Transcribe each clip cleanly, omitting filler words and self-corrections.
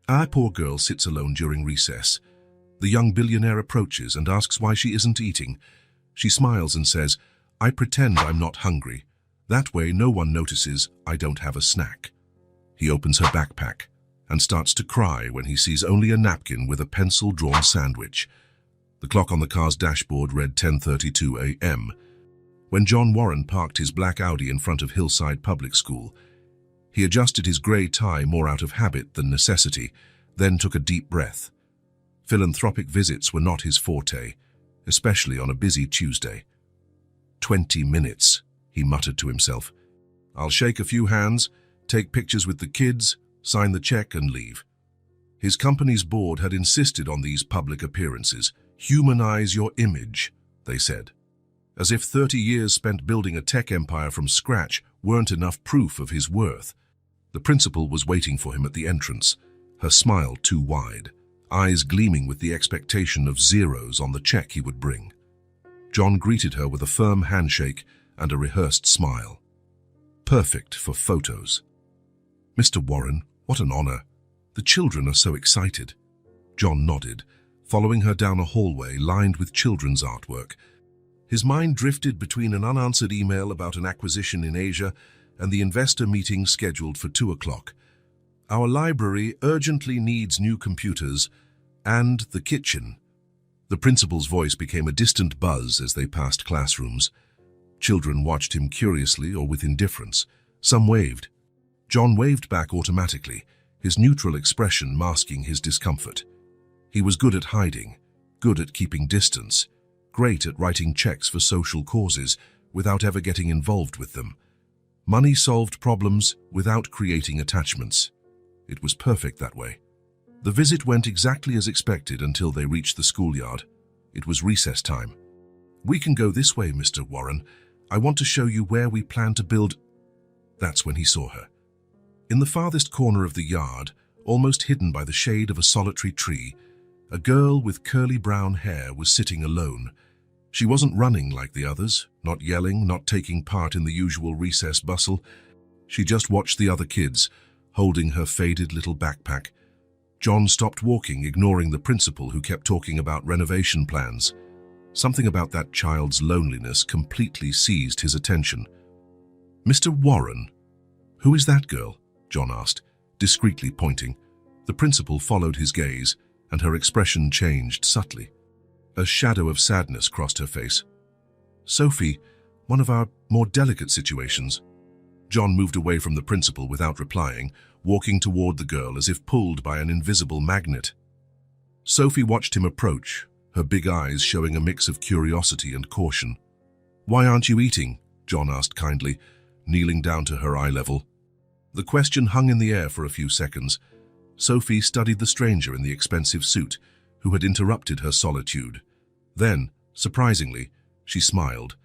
Our poor girl sits alone during recess. The young billionaire approaches and asks why she isn't eating. She smiles and says, "I pretend I'm not hungry. That way no one notices I don't have a snack." He opens her backpack and starts to cry when he sees only a napkin with a pencil-drawn sandwich. The clock on the car's dashboard read 10:32 a.m. When John Warren parked his black Audi in front of Hillside Public School. He adjusted his grey tie more out of habit than necessity, then took a deep breath. Philanthropic visits were not his forte, especially on a busy Tuesday. 20 minutes, he muttered to himself. I'll shake a few hands, take pictures with the kids, sign the check and leave. His company's board had insisted on these public appearances. Humanize your image, they said. As if 30 years spent building a tech empire from scratch weren't enough proof of his worth. The principal was waiting for him at the entrance, her smile too wide, eyes gleaming with the expectation of zeros on the check he would bring. John greeted her with a firm handshake and a rehearsed smile. Perfect for photos. Mr. Warren, what an honor. The children are so excited. John nodded, following her down a hallway lined with children's artwork. His mind drifted between an unanswered email about an acquisition in Asia and the investor meeting scheduled for 2 o'clock. Our library urgently needs new computers and the kitchen. The principal's voice became a distant buzz as they passed classrooms. Children watched him curiously or with indifference. Some waved. John waved back automatically, his neutral expression masking his discomfort. He was good at hiding, good at keeping distance, great at writing checks for social causes without ever getting involved with them. Money solved problems without creating attachments. It was perfect that way. The visit went exactly as expected until they reached the schoolyard. It was recess time. "We can go this way, Mr. Warren. I want to show you where we plan to build." That's when he saw her. In the farthest corner of the yard, almost hidden by the shade of a solitary tree, a girl with curly brown hair was sitting alone. She wasn't running like the others, not yelling, not taking part in the usual recess bustle. She just watched the other kids, holding her faded little backpack. John stopped walking, ignoring the principal who kept talking about renovation plans. Something about that child's loneliness completely seized his attention. "Mr. Warren, who is that girl?" John asked, discreetly pointing. The principal followed his gaze, and her expression changed subtly. A shadow of sadness crossed her face. "Sophie, one of our more delicate situations." John moved away from the principal without replying, walking toward the girl as if pulled by an invisible magnet. Sophie watched him approach, her big eyes showing a mix of curiosity and caution. "Why aren't you eating?" John asked kindly, kneeling down to her eye level. The question hung in the air for a few seconds. Sophie studied the stranger in the expensive suit, who had interrupted her solitude. Then, surprisingly, she smiled,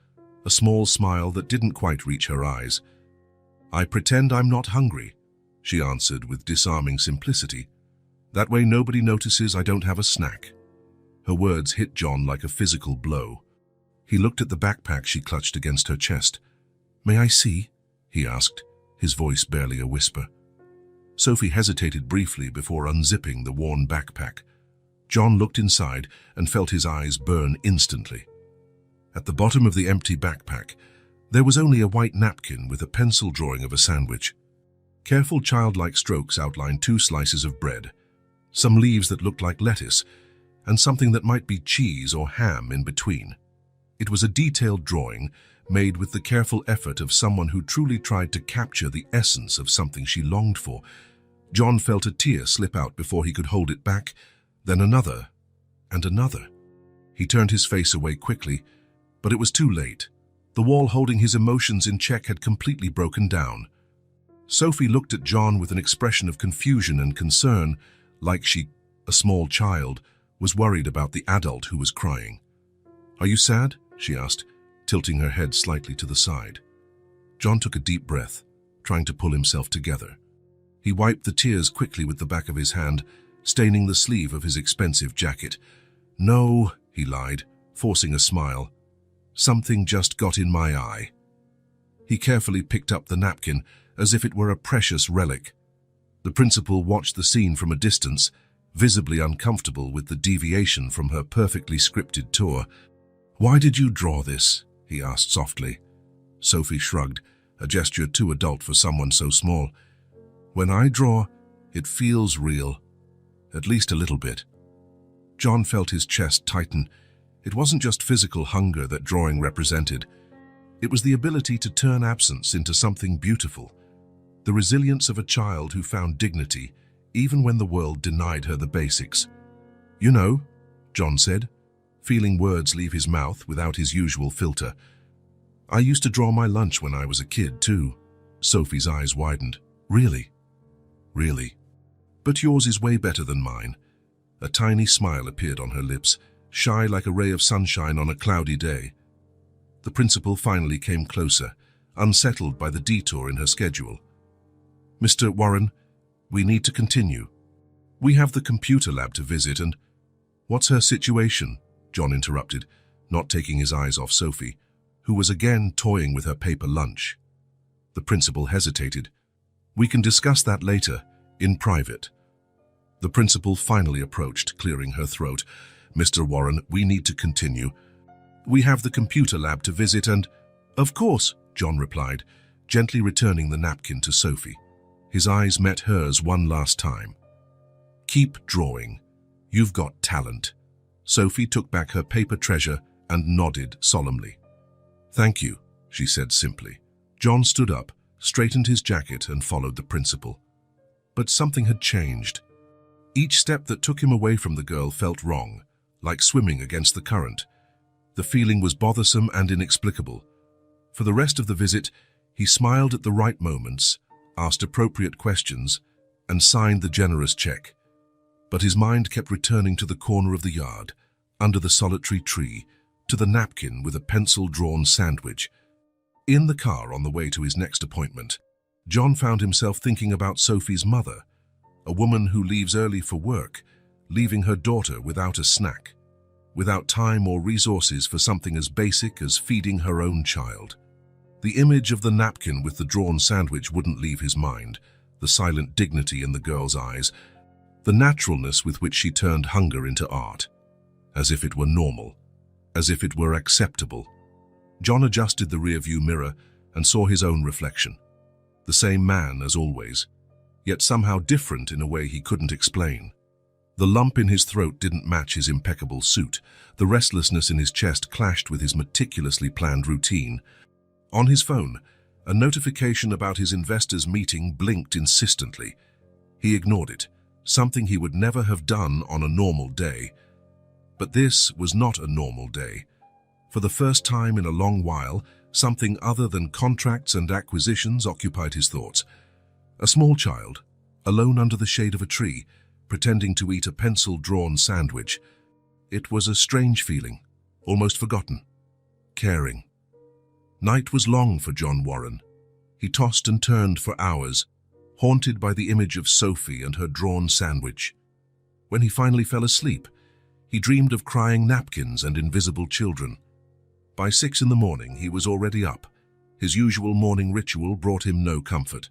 a small smile that didn't quite reach her eyes. "I pretend I'm not hungry," she answered with disarming simplicity. "That way nobody notices I don't have a snack." Her words hit John like a physical blow. He looked at the backpack she clutched against her chest. "May I see?" he asked, his voice barely a whisper. Sophie hesitated briefly before unzipping the worn backpack. John looked inside and felt his eyes burn instantly. At the bottom of the empty backpack, there was only a white napkin with a pencil drawing of a sandwich. Careful childlike strokes outlined 2 slices of bread, some leaves that looked like lettuce, and something that might be cheese or ham in between. It was a detailed drawing, made with the careful effort of someone who truly tried to capture the essence of something she longed for. John felt a tear slip out before he could hold it back, then another, and another. He turned his face away quickly, but it was too late. The wall holding his emotions in check had completely broken down. Sophie looked at John with an expression of confusion and concern, like she, a small child, was worried about the adult who was crying. "Are you sad?" she asked, tilting her head slightly to the side. John took a deep breath, trying to pull himself together. He wiped the tears quickly with the back of his hand, staining the sleeve of his expensive jacket. "No," he lied, forcing a smile. "Something just got in my eye." He carefully picked up the napkin as if it were a precious relic. The principal watched the scene from a distance, visibly uncomfortable with the deviation from her perfectly scripted tour. "Why did you draw this?" he asked softly. Sophie shrugged, a gesture too adult for someone so small. "When I draw, it feels real. At least a little bit." John felt his chest tighten. It wasn't just physical hunger that drawing represented. It was the ability to turn absence into something beautiful. The resilience of a child who found dignity, even when the world denied her the basics. "You know," John said, feeling words leave his mouth without his usual filter. "I used to draw my lunch when I was a kid, too." Sophie's eyes widened. "Really?" "Really. But yours is way better than mine." A tiny smile appeared on her lips, shy like a ray of sunshine on a cloudy day. The principal finally came closer, unsettled by the detour in her schedule. "Mr. Warren, we need to continue. We have the computer lab to visit and—" "What's her situation?" John interrupted, not taking his eyes off Sophie, who was again toying with her paper lunch. The principal hesitated. "We can discuss that later, in private." The principal finally approached, clearing her throat. "Mr. Warren, we need to continue. We have the computer lab to visit and—" "Of course," John replied, gently returning the napkin to Sophie. His eyes met hers one last time. "Keep drawing. You've got talent." Sophie took back her paper treasure and nodded solemnly. "Thank you," she said simply. John stood up, straightened his jacket and followed the principal. But something had changed. Each step that took him away from the girl felt wrong, like swimming against the current. The feeling was bothersome and inexplicable. For the rest of the visit, he smiled at the right moments, asked appropriate questions, and signed the generous check. But his mind kept returning to the corner of the yard, under the solitary tree, to the napkin with a pencil-drawn sandwich. In the car on the way to his next appointment, John found himself thinking about Sophie's mother, a woman who leaves early for work, leaving her daughter without a snack, without time or resources for something as basic as feeding her own child. The image of the napkin with the drawn sandwich wouldn't leave his mind, the silent dignity in the girl's eyes, the naturalness with which she turned hunger into art, as if it were normal, as if it were acceptable. John adjusted the rearview mirror and saw his own reflection. The same man as always, yet somehow different in a way he couldn't explain. The lump in his throat didn't match his impeccable suit. The restlessness in his chest clashed with his meticulously planned routine. On his phone, a notification about his investors' meeting blinked insistently. He ignored it, something he would never have done on a normal day. But this was not a normal day. For the first time in a long while, something other than contracts and acquisitions occupied his thoughts. A small child, alone under the shade of a tree, pretending to eat a pencil-drawn sandwich. It was a strange feeling, almost forgotten, caring. Night was long for John Warren. He tossed and turned for hours, haunted by the image of Sophie and her drawn sandwich. When he finally fell asleep, he dreamed of crying napkins and invisible children. By 6 in the morning, he was already up. His usual morning ritual brought him no comfort.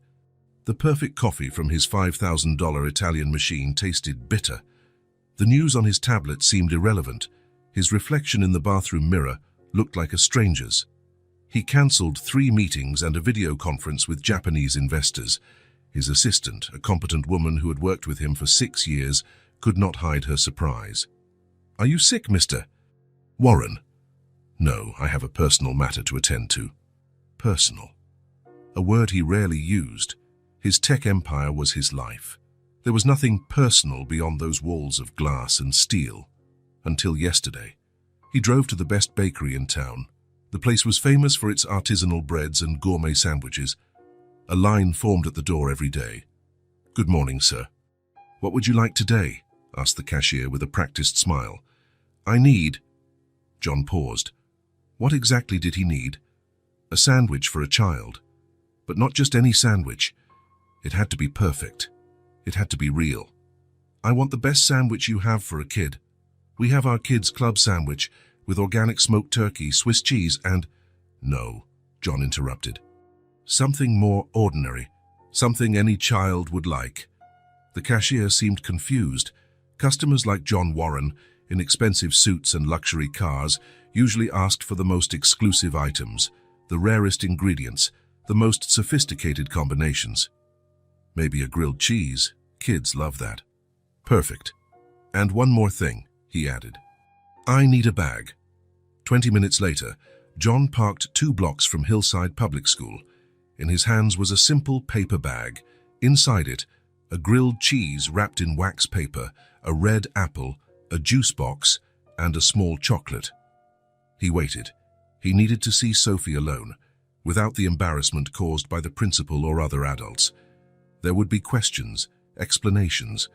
The perfect coffee from his $5,000 Italian machine tasted bitter. The news on his tablet seemed irrelevant. His reflection in the bathroom mirror looked like a stranger's. He cancelled 3 meetings and a video conference with Japanese investors. His assistant, a competent woman who had worked with him for 6 years, could not hide her surprise. "Are you sick, Mr. Warren?" "No, I have a personal matter to attend to." Personal. A word he rarely used. His tech empire was his life. There was nothing personal beyond those walls of glass and steel. Until yesterday. He drove to the best bakery in town. The place was famous for its artisanal breads and gourmet sandwiches. A line formed at the door every day. "Good morning, sir." "What would you like today?" asked the cashier with a practiced smile. "I need—" John paused. What exactly did he need? A sandwich for a child. But not just any sandwich. It had to be perfect. It had to be real. "I want the best sandwich you have for a kid. We have our kids' club sandwich with organic smoked turkey, Swiss cheese, and—" "No," John interrupted. "Something more ordinary. Something any child would like." The cashier seemed confused. Customers like John Warren, in expensive suits and luxury cars, usually asked for the most exclusive items, the rarest ingredients, the most sophisticated combinations. Maybe a grilled cheese. Kids love that. Perfect. And one more thing, he added. I need a bag. 20 minutes later, John parked 2 blocks from Hillside Public School. In his hands was a simple paper bag. Inside it, a grilled cheese wrapped in wax paper, a red apple, a juice box, and a small chocolate. He waited. He needed to see Sophie alone, without the embarrassment caused by the principal or other adults. There would be questions, explanations.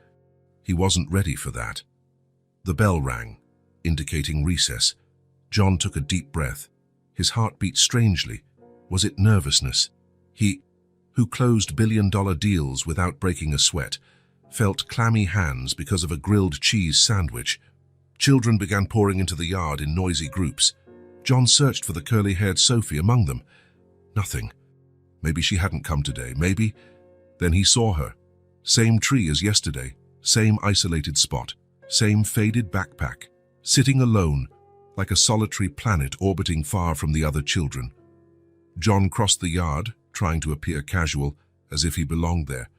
He wasn't ready for that. The bell rang, indicating recess. John took a deep breath. His heart beat strangely. Was it nervousness? He, who closed billion-dollar deals without breaking a sweat, felt clammy hands because of a grilled cheese sandwich. Children began pouring into the yard in noisy groups. John searched for the curly-haired Sophie among them. Nothing. Maybe she hadn't come today, maybe. Then he saw her. Same tree as yesterday, same isolated spot, same faded backpack, sitting alone, like a solitary planet orbiting far from the other children. John crossed the yard, trying to appear casual, as if he belonged there.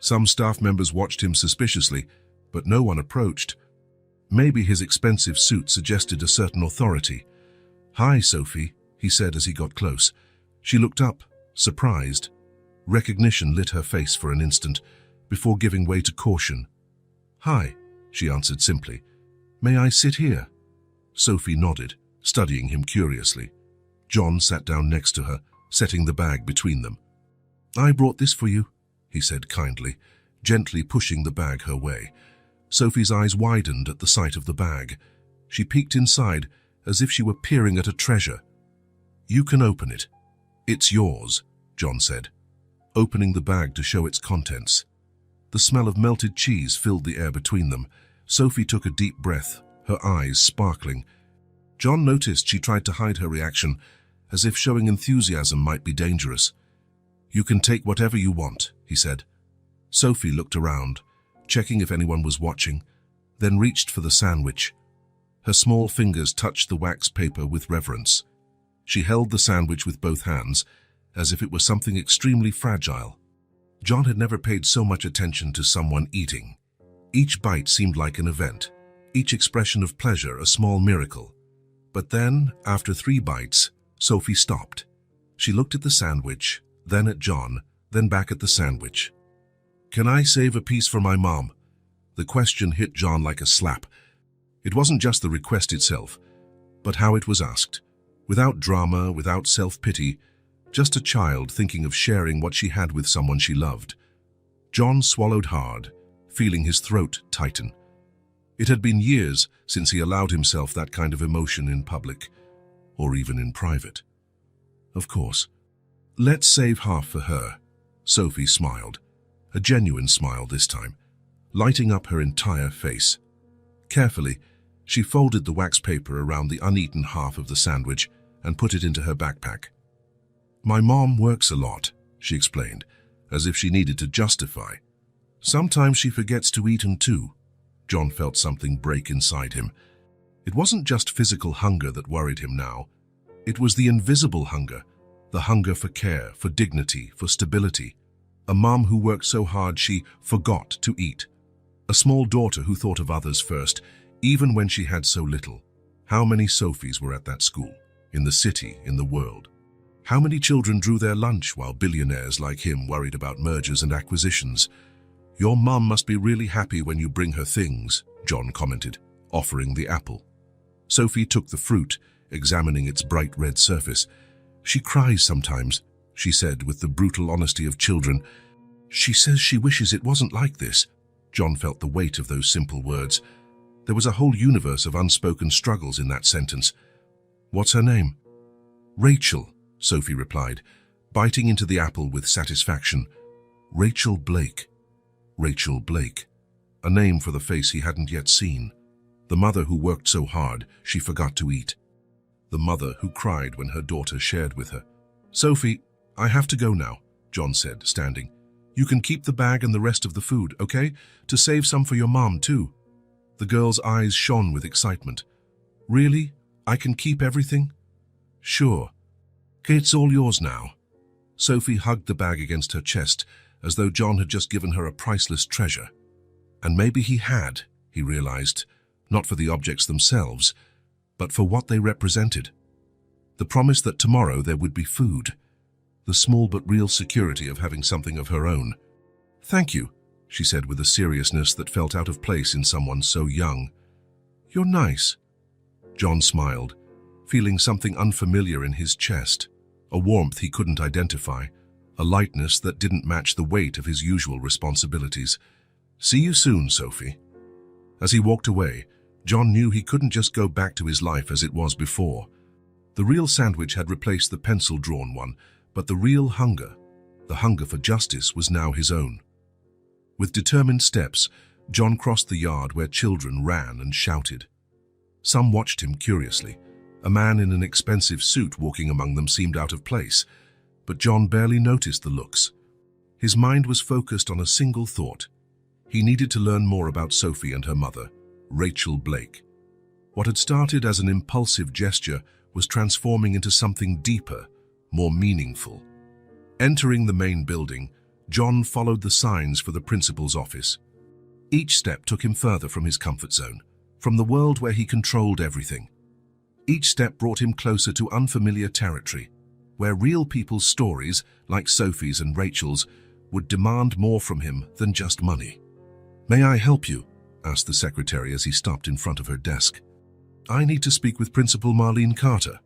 Some staff members watched him suspiciously, but no one approached. Maybe his expensive suit suggested a certain authority. "Hi, Sophie," he said as he got close. She looked up, surprised. Recognition lit her face for an instant, before giving way to caution. "Hi," she answered simply. "May I sit here?" Sophie nodded, studying him curiously. John sat down next to her, setting the bag between them. "I brought this for you," he said kindly, gently pushing the bag her way. Sophie's eyes widened at the sight of the bag. She peeked inside, as if she were peering at a treasure. "You can open it. It's yours," John said, opening the bag to show its contents. The smell of melted cheese filled the air between them. Sophie took a deep breath, her eyes sparkling. John noticed she tried to hide her reaction, as if showing enthusiasm might be dangerous. "You can take whatever you want," he said. Sophie looked around, checking if anyone was watching, then reached for the sandwich. Her small fingers touched the wax paper with reverence. She held the sandwich with both hands, as if it was something extremely fragile. John had never paid so much attention to someone eating. Each bite seemed like an event, each expression of pleasure a small miracle. But then, after 3 bites, Sophie stopped. She looked at the sandwich, then at John, then back at the sandwich. "Can I save a piece for my mom?" The question hit John like a slap. It wasn't just the request itself, but how it was asked. Without drama, without self-pity, just a child thinking of sharing what she had with someone she loved. John swallowed hard, feeling his throat tighten. It had been years since he allowed himself that kind of emotion in public, or even in private. "Of course. Let's save half for her." Sophie smiled, a genuine smile this time, lighting up her entire face. Carefully, she folded the wax paper around the uneaten half of the sandwich and put it into her backpack. "My mom works a lot," she explained, as if she needed to justify. "Sometimes she forgets to eat too." John felt something break inside him. It wasn't just physical hunger that worried him now. It was the invisible hunger, the hunger for care, for dignity, for stability. A mom who worked so hard she forgot to eat. A small daughter who thought of others first, even when she had so little. How many Sophies were at that school, in the city, in the world? How many children drew their lunch while billionaires like him worried about mergers and acquisitions? "Your mom must be really happy when you bring her things," John commented, offering the apple. Sophie took the fruit, examining its bright red surface. "She cries sometimes," she said with the brutal honesty of children. "She says she wishes it wasn't like this." John felt the weight of those simple words. There was a whole universe of unspoken struggles in that sentence. "What's her name?" "Rachel," Sophie replied, biting into the apple with satisfaction. "Rachel Blake." Rachel Blake. A name for the face he hadn't yet seen. The mother who worked so hard she forgot to eat. The mother who cried when her daughter shared with her. "Sophie, I have to go now," John said, standing. You can keep the bag and the rest of the food, okay? To save some for your mom, too." The girl's eyes shone with excitement. "Really? I can keep everything?" "Sure. It's all yours now." Sophie hugged the bag against her chest, as though John had just given her a priceless treasure. And maybe he had, he realized, not for the objects themselves, but for what they represented. The promise that tomorrow there would be food. The small but real security of having something of her own. "Thank you," she said with a seriousness that felt out of place in someone so young. "You're nice." John smiled, feeling something unfamiliar in his chest, a warmth he couldn't identify, a lightness that didn't match the weight of his usual responsibilities. "See you soon, Sophie." As he walked away, John knew he couldn't just go back to his life as it was before. The real sandwich had replaced the pencil-drawn one, but the real hunger, the hunger for justice, was now his own. With determined steps, John crossed the yard where children ran and shouted. Some watched him curiously. A man in an expensive suit walking among them seemed out of place, but John barely noticed the looks. His mind was focused on a single thought. He needed to learn more about Sophie and her mother, Rachel Blake. What had started as an impulsive gesture was transforming into something deeper, more meaningful. Entering the main building, John followed the signs for the principal's office. Each step took him further from his comfort zone, from the world where he controlled everything. Each step brought him closer to unfamiliar territory, where real people's stories, like Sophie's and Rachel's, would demand more from him than just money. "May I help you?" asked the secretary as he stopped in front of her desk. "I need to speak with Principal Marlene Carter,"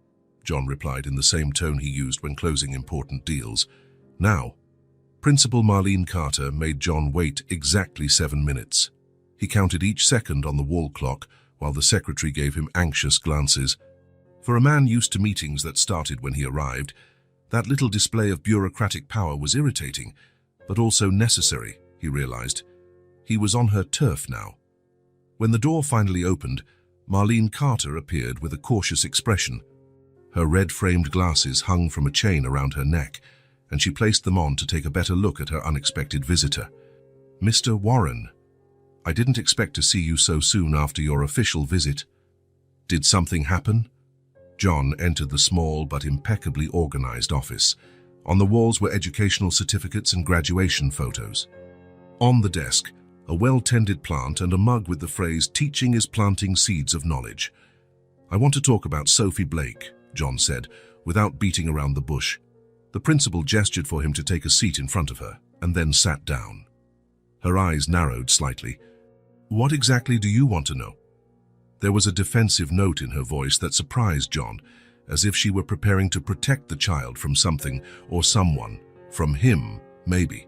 John replied in the same tone he used when closing important deals. "Now." Principal Marlene Carter made John wait exactly 7 minutes. He counted each second on the wall clock while the secretary gave him anxious glances. For a man used to meetings that started when he arrived, that little display of bureaucratic power was irritating, but also necessary, he realized. He was on her turf now. When the door finally opened, Marlene Carter appeared with a cautious expression. Her red-framed glasses hung from a chain around her neck, and she placed them on to take a better look at her unexpected visitor. "Mr. Warren, I didn't expect to see you so soon after your official visit. Did something happen?" John entered the small but impeccably organized office. On the walls were educational certificates and graduation photos. On the desk, a well-tended plant and a mug with the phrase, "Teaching is planting seeds of knowledge." "I want to talk about Sophie Blake," John said, without beating around the bush. The principal gestured for him to take a seat in front of her, and then sat down. Her eyes narrowed slightly. "What exactly do you want to know?" There was a defensive note in her voice that surprised John, as if she were preparing to protect the child from something or someone, from him, maybe.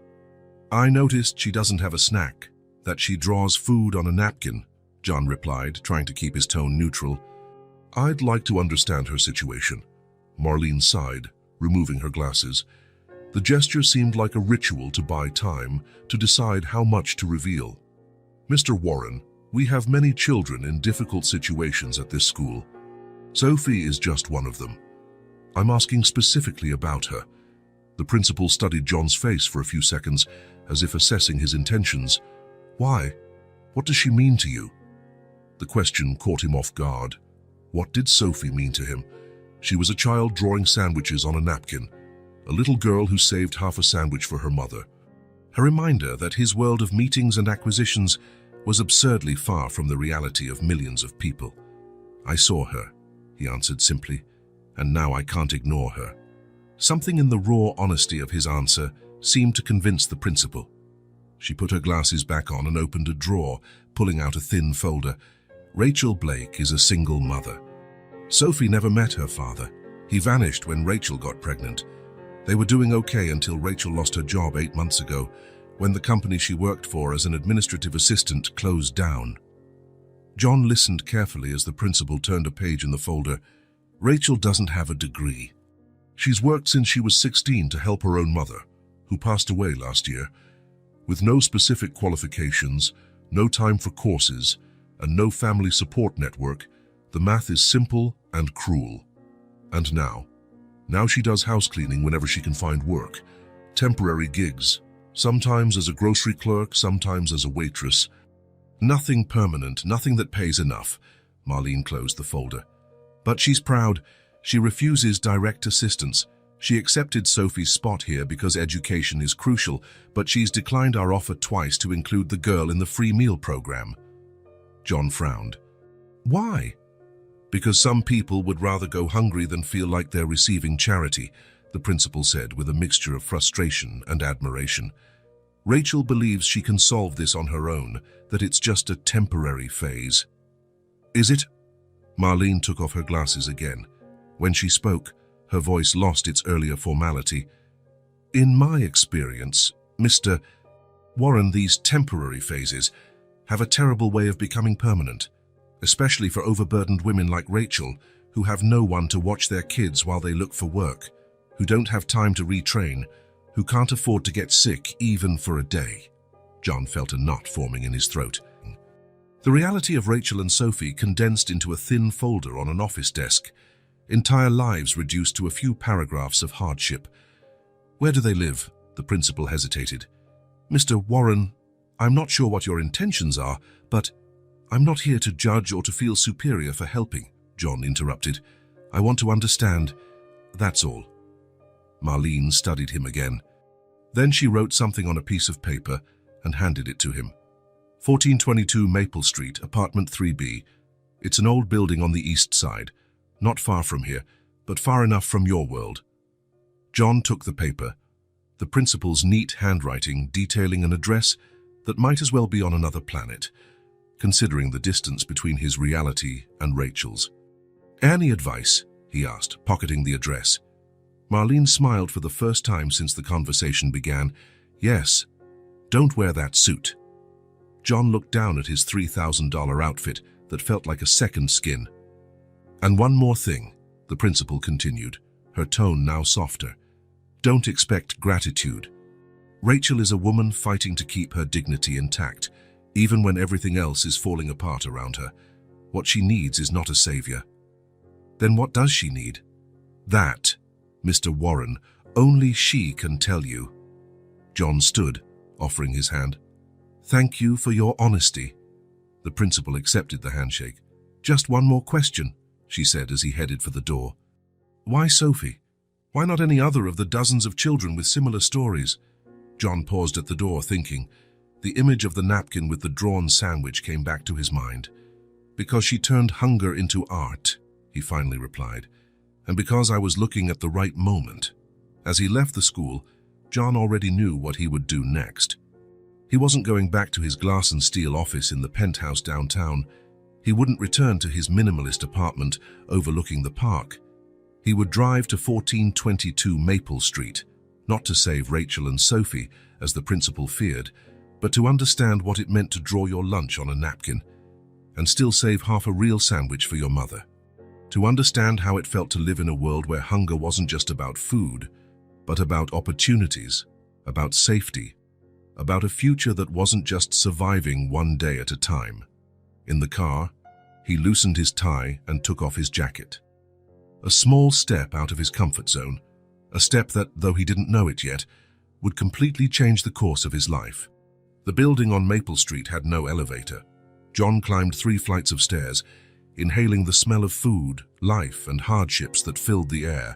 "I noticed she doesn't have a snack, that she draws food on a napkin," John replied, trying to keep his tone neutral. "I'd like to understand her situation." Marlene sighed, removing her glasses. The gesture seemed like a ritual to buy time, to decide how much to reveal. "Mr. Warren, we have many children in difficult situations at this school. Sophie is just one of them. I'm asking specifically about her." The principal studied John's face for a few seconds, as if assessing his intentions. "Why? What does she mean to you?" The question caught him off guard. What did Sophie mean to him? She was a child drawing sandwiches on a napkin, a little girl who saved half a sandwich for her mother. A reminder that his world of meetings and acquisitions was absurdly far from the reality of millions of people. "I saw her," he answered simply, "and now I can't ignore her." Something in the raw honesty of his answer seemed to convince the principal. She put her glasses back on and opened a drawer, pulling out a thin folder. "Rachel Blake is a single mother. Sophie never met her father. He vanished when Rachel got pregnant. They were doing okay until Rachel lost her job 8 months ago, when the company she worked for as an administrative assistant closed down." John listened carefully as the principal turned a page in the folder. "Rachel doesn't have a degree. She's worked since she was 16 to help her own mother, who passed away last year. With no specific qualifications, no time for courses, and no family support network, the math is simple and cruel. And now she does house cleaning whenever she can find work, temporary gigs, Sometimes as a grocery clerk, sometimes as a waitress. Nothing permanent, nothing that pays enough. Marlene closed the folder. But she's proud. She refuses direct assistance. She accepted Sophie's spot here because education is crucial, but she's declined our offer twice to include the girl in the free meal program. John frowned. Why? Because some people would rather go hungry than feel like they're receiving charity, the principal said with a mixture of frustration and admiration. Rachel believes she can solve this on her own, that it's just a temporary phase. Is it? Marlene took off her glasses again. When she spoke, her voice lost its earlier formality. In my experience, Mr. Warren, these temporary phases have a terrible way of becoming permanent, especially for overburdened women like Rachel, who have no one to watch their kids while they look for work, who don't have time to retrain, who can't afford to get sick even for a day. John felt a knot forming in his throat. The reality of Rachel and Sophie condensed into a thin folder on an office desk, entire lives reduced to a few paragraphs of hardship. Where do they live? The principal hesitated. Mr. Warren, I'm not sure what your intentions are, but I'm not here to judge or to feel superior for helping, John interrupted. I want to understand, that's all. Marlene studied him again. Then she wrote something on a piece of paper and handed it to him. 1422 Maple Street, apartment 3B. It's an old building on the east side, not far from here, but far enough from your world. John took the paper, the principal's neat handwriting detailing an address that might as well be on another planet, considering the distance between his reality and Rachel's. Any advice? He asked, pocketing the address. Marlene smiled for the first time since the conversation began. Yes, don't wear that suit. John looked down at his $3,000 outfit that felt like a second skin. And one more thing, the principal continued, her tone now softer. Don't expect gratitude. Rachel is a woman fighting to keep her dignity intact, even when everything else is falling apart around her. What she needs is not a savior. Then what does she need? That, Mr. Warren, only she can tell you. John stood, offering his hand. Thank you for your honesty. The principal accepted the handshake. Just one more question, she said as he headed for the door. Why Sophie? Why not any other of the dozens of children with similar stories? John paused at the door, thinking. The image of the napkin with the drawn sandwich came back to his mind. Because she turned hunger into art, he finally replied, and because I was looking at the right moment. As he left the school, John already knew what he would do next. He wasn't going back to his glass and steel office in the penthouse downtown. He wouldn't return to his minimalist apartment overlooking the park. He would drive to 1422 Maple Street, not to save Rachel and Sophie, as the principal feared, but to understand what it meant to draw your lunch on a napkin and still save half a real sandwich for your mother. To understand how it felt to live in a world where hunger wasn't just about food, but about opportunities, about safety, about a future that wasn't just surviving one day at a time. In the car, he loosened his tie and took off his jacket. A small step out of his comfort zone, a step that, though he didn't know it yet, would completely change the course of his life. The building on Maple Street had no elevator. John climbed 3 flights of stairs, inhaling the smell of food, life, and hardships that filled the air.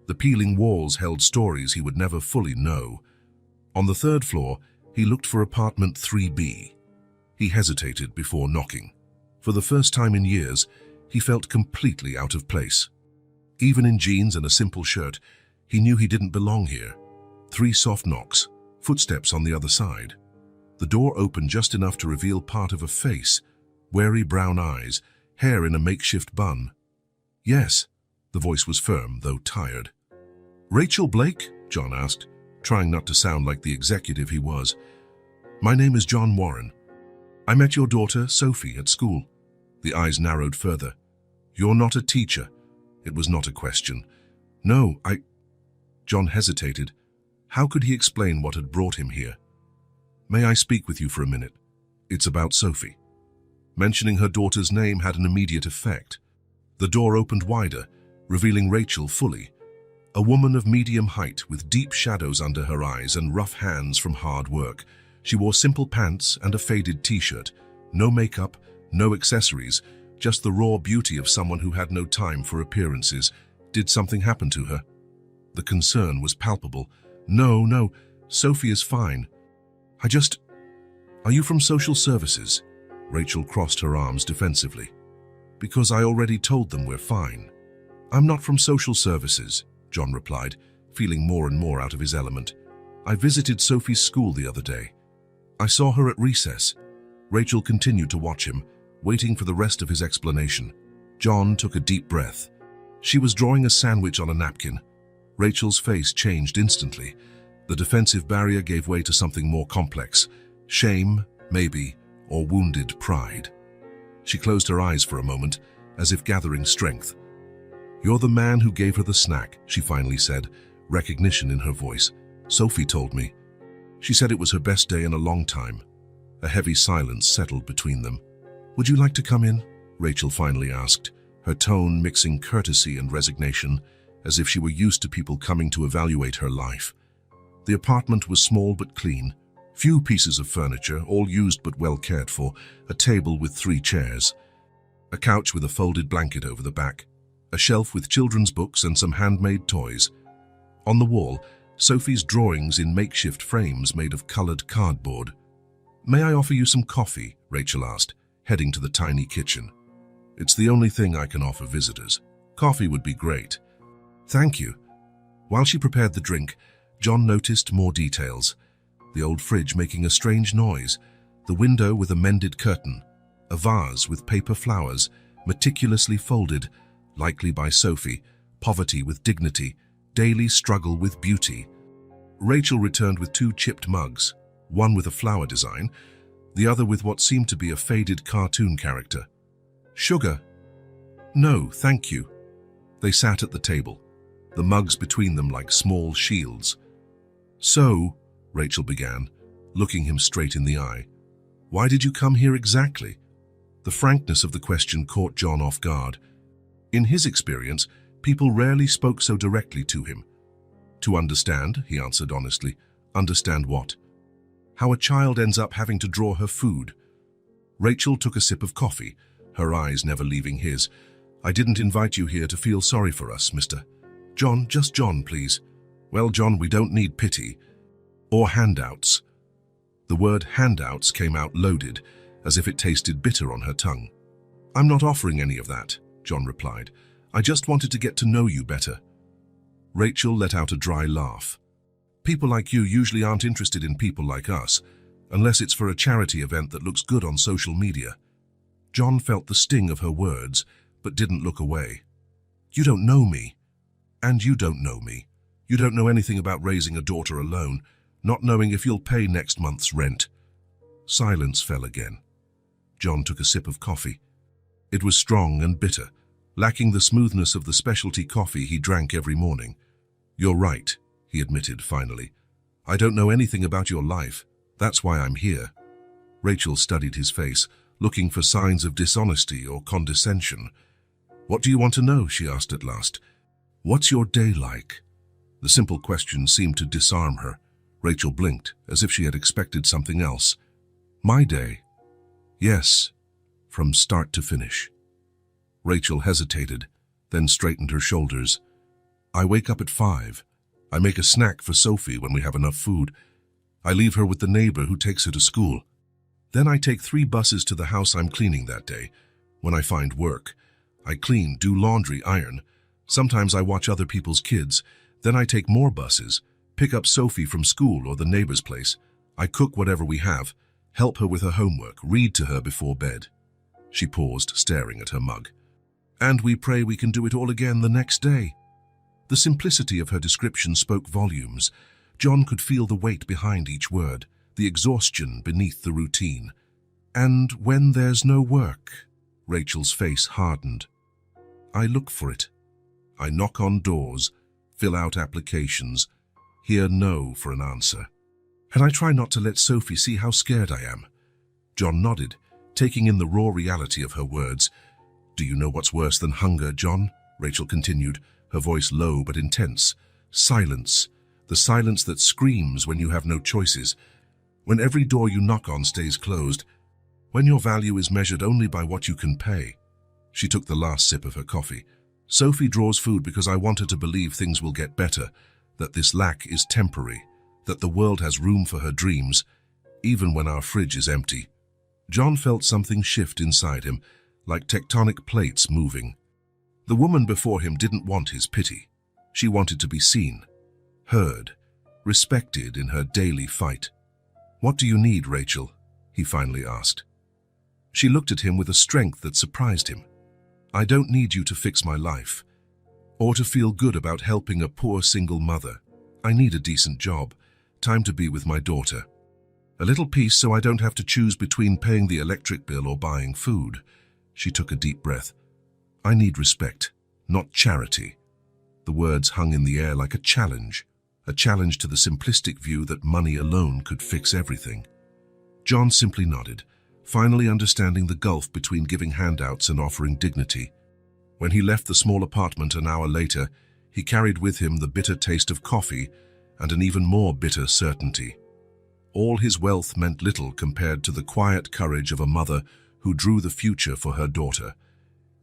The peeling walls held stories he would never fully know. On the 3rd floor, he looked for apartment 3B. He hesitated before knocking. For the first time in years, he felt completely out of place. Even in jeans and a simple shirt, he knew he didn't belong here. 3 soft knocks, footsteps on the other side. The door opened just enough to reveal part of a face, wary brown eyes, hair in a makeshift bun. Yes, the voice was firm, though tired. Rachel Blake? John asked, trying not to sound like the executive he was. My name is John Warren. I met your daughter, Sophie, at school. The eyes narrowed further. You're not a teacher. It was not a question. No, John hesitated. How could he explain what had brought him here? May I speak with you for a minute? It's about Sophie. Mentioning her daughter's name had an immediate effect. The door opened wider, revealing Rachel fully. A woman of medium height with deep shadows under her eyes and rough hands from hard work. She wore simple pants and a faded t-shirt. No makeup, no accessories, just the raw beauty of someone who had no time for appearances. Did something happen to her? The concern was palpable. No, Sophie is fine. Are you from social services? Rachel crossed her arms defensively. Because I already told them we're fine. I'm not from social services, John replied, feeling more and more out of his element. I visited Sophie's school the other day. I saw her at recess. Rachel continued to watch him, waiting for the rest of his explanation. John took a deep breath. She was drawing a sandwich on a napkin. Rachel's face changed instantly. The defensive barrier gave way to something more complex. Shame, maybe, or wounded pride. She closed her eyes for a moment, as if gathering strength. You're the man who gave her the snack, she finally said, recognition in her voice. Sophie told me. She said it was her best day in a long time. A heavy silence settled between them. Would you like to come in? Rachel finally asked, her tone mixing courtesy and resignation, as if she were used to people coming to evaluate her life. The apartment was small but clean. Few pieces of furniture, all used but well cared for, a table with 3 chairs, a couch with a folded blanket over the back, a shelf with children's books and some handmade toys. On the wall, Sophie's drawings in makeshift frames made of colored cardboard. May I offer you some coffee? Rachel asked, heading to the tiny kitchen. It's the only thing I can offer visitors. Coffee would be great. Thank you. While she prepared the drink, John noticed more details. The old fridge making a strange noise, the window with a mended curtain, a vase with paper flowers, meticulously folded, likely by Sophie, poverty with dignity, daily struggle with beauty. Rachel returned with 2 chipped mugs, one with a flower design, the other with what seemed to be a faded cartoon character. Sugar? No, thank you. They sat at the table, the mugs between them like small shields. So, Rachel began, looking him straight in the eye. Why did you come here exactly? The frankness of the question caught John off guard. In his experience, people rarely spoke so directly to him. To understand, he answered honestly. Understand what? How a child ends up having to draw her food. Rachel took a sip of coffee, her eyes never leaving his. I didn't invite you here to feel sorry for us, Mr. John, just John, please. Well, John, we don't need pity. Or handouts. The word handouts came out loaded, as if it tasted bitter on her tongue. I'm not offering any of that, John replied. I just wanted to get to know you better. Rachel let out a dry laugh. People like you usually aren't interested in people like us, unless it's for a charity event that looks good on social media. John felt the sting of her words, but didn't look away. You don't know me. And you don't know me. You don't know anything about raising a daughter alone, not knowing if you'll pay next month's rent. Silence fell again. John took a sip of coffee. It was strong and bitter, lacking the smoothness of the specialty coffee he drank every morning. You're right, he admitted finally. I don't know anything about your life. That's why I'm here. Rachel studied his face, looking for signs of dishonesty or condescension. What do you want to know? She asked at last. What's your day like? The simple question seemed to disarm her. Rachel blinked, as if she had expected something else. My day? Yes, from start to finish. Rachel hesitated, then straightened her shoulders. I wake up at 5. I make a snack for Sophie when we have enough food. I leave her with the neighbor who takes her to school. Then I take 3 buses to the house I'm cleaning that day. When I find work, I clean, do laundry, iron. Sometimes I watch other people's kids. Then I take more buses, pick up Sophie from school or the neighbor's place. I cook whatever we have, help her with her homework, read to her before bed. She paused, staring at her mug. And we pray we can do it all again the next day. The simplicity of her description spoke volumes. John could feel the weight behind each word, the exhaustion beneath the routine. And when there's no work, Rachel's face hardened. I look for it. I knock on doors, fill out applications, hear no for an answer. And I try not to let Sophie see how scared I am. John nodded, taking in the raw reality of her words. Do you know what's worse than hunger, John? Rachel continued, her voice low but intense. Silence. The silence that screams when you have no choices. When every door you knock on stays closed. When your value is measured only by what you can pay. She took the last sip of her coffee. Sophie draws food because I want her to believe things will get better, that this lack is temporary, that the world has room for her dreams, even when our fridge is empty. John felt something shift inside him, like tectonic plates moving. The woman before him didn't want his pity. She wanted to be seen, heard, respected in her daily fight. "What do you need, Rachel?" he finally asked. She looked at him with a strength that surprised him. "I don't need you to fix my life, or to feel good about helping a poor single mother. I need a decent job, time to be with my daughter. A little peace so I don't have to choose between paying the electric bill or buying food." She took a deep breath. "I need respect, not charity." The words hung in the air like a challenge to the simplistic view that money alone could fix everything. John simply nodded, finally understanding the gulf between giving handouts and offering dignity. When he left the small apartment an hour later, he carried with him the bitter taste of coffee and an even more bitter certainty. All his wealth meant little compared to the quiet courage of a mother who drew the future for her daughter,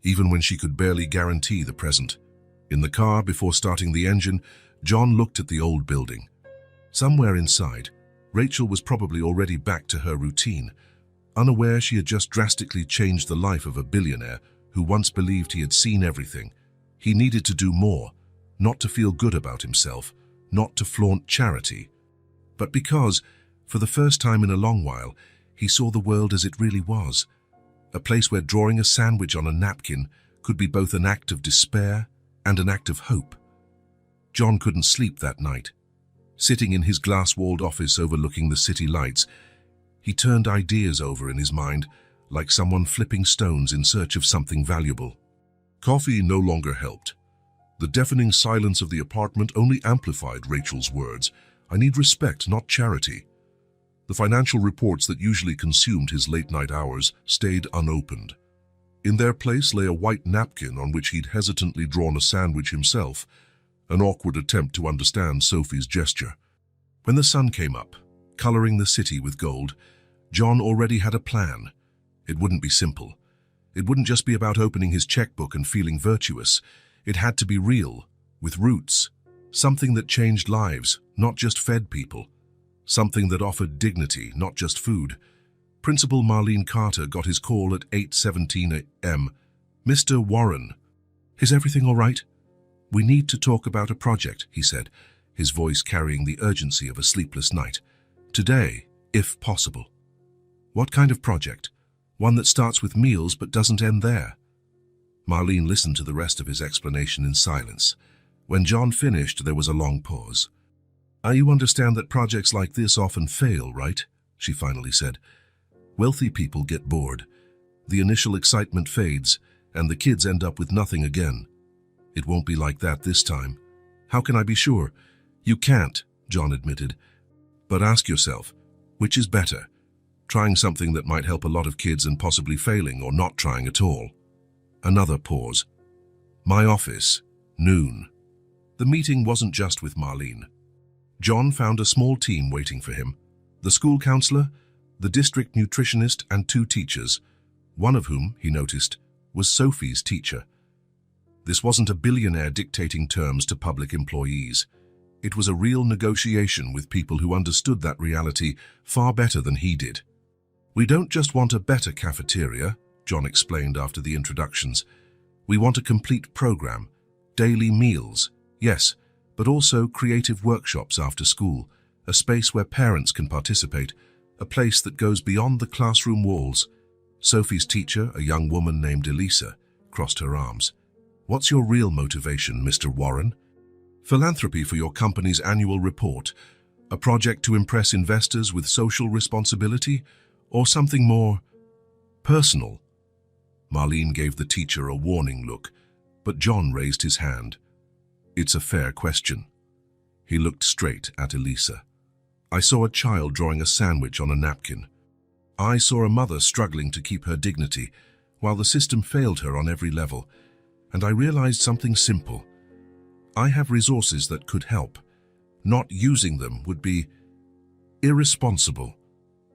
even when she could barely guarantee the present. In the car, before starting the engine, John looked at the old building. Somewhere inside, Rachel was probably already back to her routine, unaware she had just drastically changed the life of a billionaire who once believed he had seen everything. He needed to do more, not to feel good about himself, not to flaunt charity, but because, for the first time in a long while, he saw the world as it really was, a place where drawing a sandwich on a napkin could be both an act of despair and an act of hope. John couldn't sleep that night. Sitting in his glass-walled office overlooking the city lights, he turned ideas over in his mind, like someone flipping stones in search of something valuable. Coffee no longer helped. The deafening silence of the apartment only amplified Rachel's words. "I need respect, not charity." The financial reports that usually consumed his late-night hours stayed unopened. In their place lay a white napkin on which he'd hesitantly drawn a sandwich himself, an awkward attempt to understand Sophie's gesture. When the sun came up, coloring the city with gold, John already had a plan. It wouldn't be simple. It wouldn't just be about opening his checkbook and feeling virtuous. It had to be real, with roots, something that changed lives, not just fed people, something that offered dignity, not just food. Principal Marlene Carter got his call at 8:17 a.m. "Mr. Warren, is everything all right? We need to talk about a project," he said, his voice carrying the urgency of a sleepless night. "Today, if possible." "What kind of project? One that starts with meals but doesn't end there?" Marlene listened to the rest of his explanation in silence. When John finished, there was a long pause. "You understand that projects like this often fail, right?" she finally said. "Wealthy people get bored. The initial excitement fades, and the kids end up with nothing again. It won't be like that this time." "How can I be sure?" "You can't," John admitted. "But ask yourself, which is better? Trying something that might help a lot of kids and possibly failing, or not trying at all?" Another pause. "My office, noon." The meeting wasn't just with Marlene. John found a small team waiting for him. The school counselor, the district nutritionist, and 2 teachers, one of whom, he noticed, was Sophie's teacher. This wasn't a billionaire dictating terms to public employees. It was a real negotiation with people who understood that reality far better than he did. "We don't just want a better cafeteria," John explained after the introductions. "We want a complete program, daily meals, yes, but also creative workshops after school, a space where parents can participate, a place that goes beyond the classroom walls." Sophie's teacher, a young woman named Elisa, crossed her arms. "What's your real motivation, Mr. Warren?" "Philanthropy for your company's annual report, a project to impress investors with social responsibility, or something more personal?" Marlene gave the teacher a warning look, but John raised his hand. "It's a fair question." He looked straight at Elisa. "I saw a child drawing a sandwich on a napkin. I saw a mother struggling to keep her dignity, while the system failed her on every level. And I realized something simple. I have resources that could help. Not using them would be irresponsible.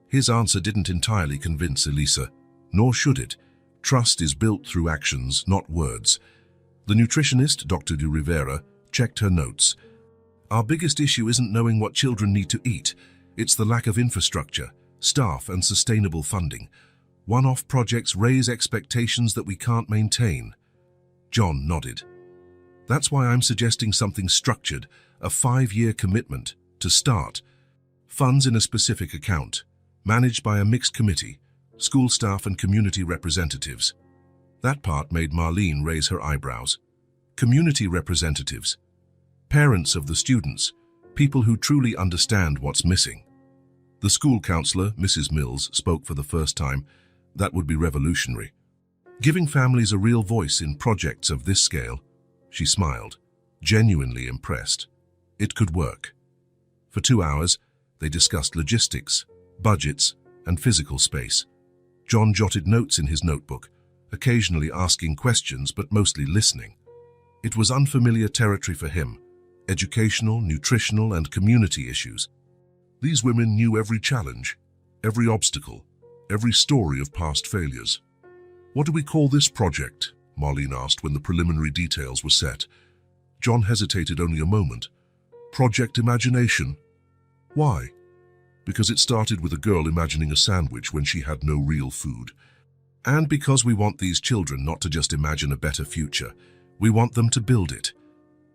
His answer didn't entirely convince Elisa, nor should it. Trust is built through actions, not words. The nutritionist, Dr. de Rivera, checked her notes. Our biggest issue isn't knowing what children need to eat. It's the lack of infrastructure, staff, and sustainable funding. One-off projects raise expectations that we can't maintain. John nodded. That's why I'm suggesting something structured, a 5-year commitment, to start. Funds in a specific account, managed by a mixed committee, school staff and community representatives. That part made Marlene raise her eyebrows. Community representatives. Parents of the students, people who truly understand what's missing. The school counselor, Mrs. Mills, spoke for the first time. That would be revolutionary. Giving families a real voice in projects of this scale. She smiled, genuinely impressed. It could work. For 2 hours, they discussed logistics, budgets, and physical space. John jotted notes in his notebook, occasionally asking questions but mostly listening. It was unfamiliar territory for him, educational, nutritional, and community issues. These women knew every challenge, every obstacle, every story of past failures. What do we call this project? Marlene asked when the preliminary details were set. John hesitated only a moment. Project Imagination. Why? Because it started with a girl imagining a sandwich when she had no real food. And because we want these children not to just imagine a better future, we want them to build it.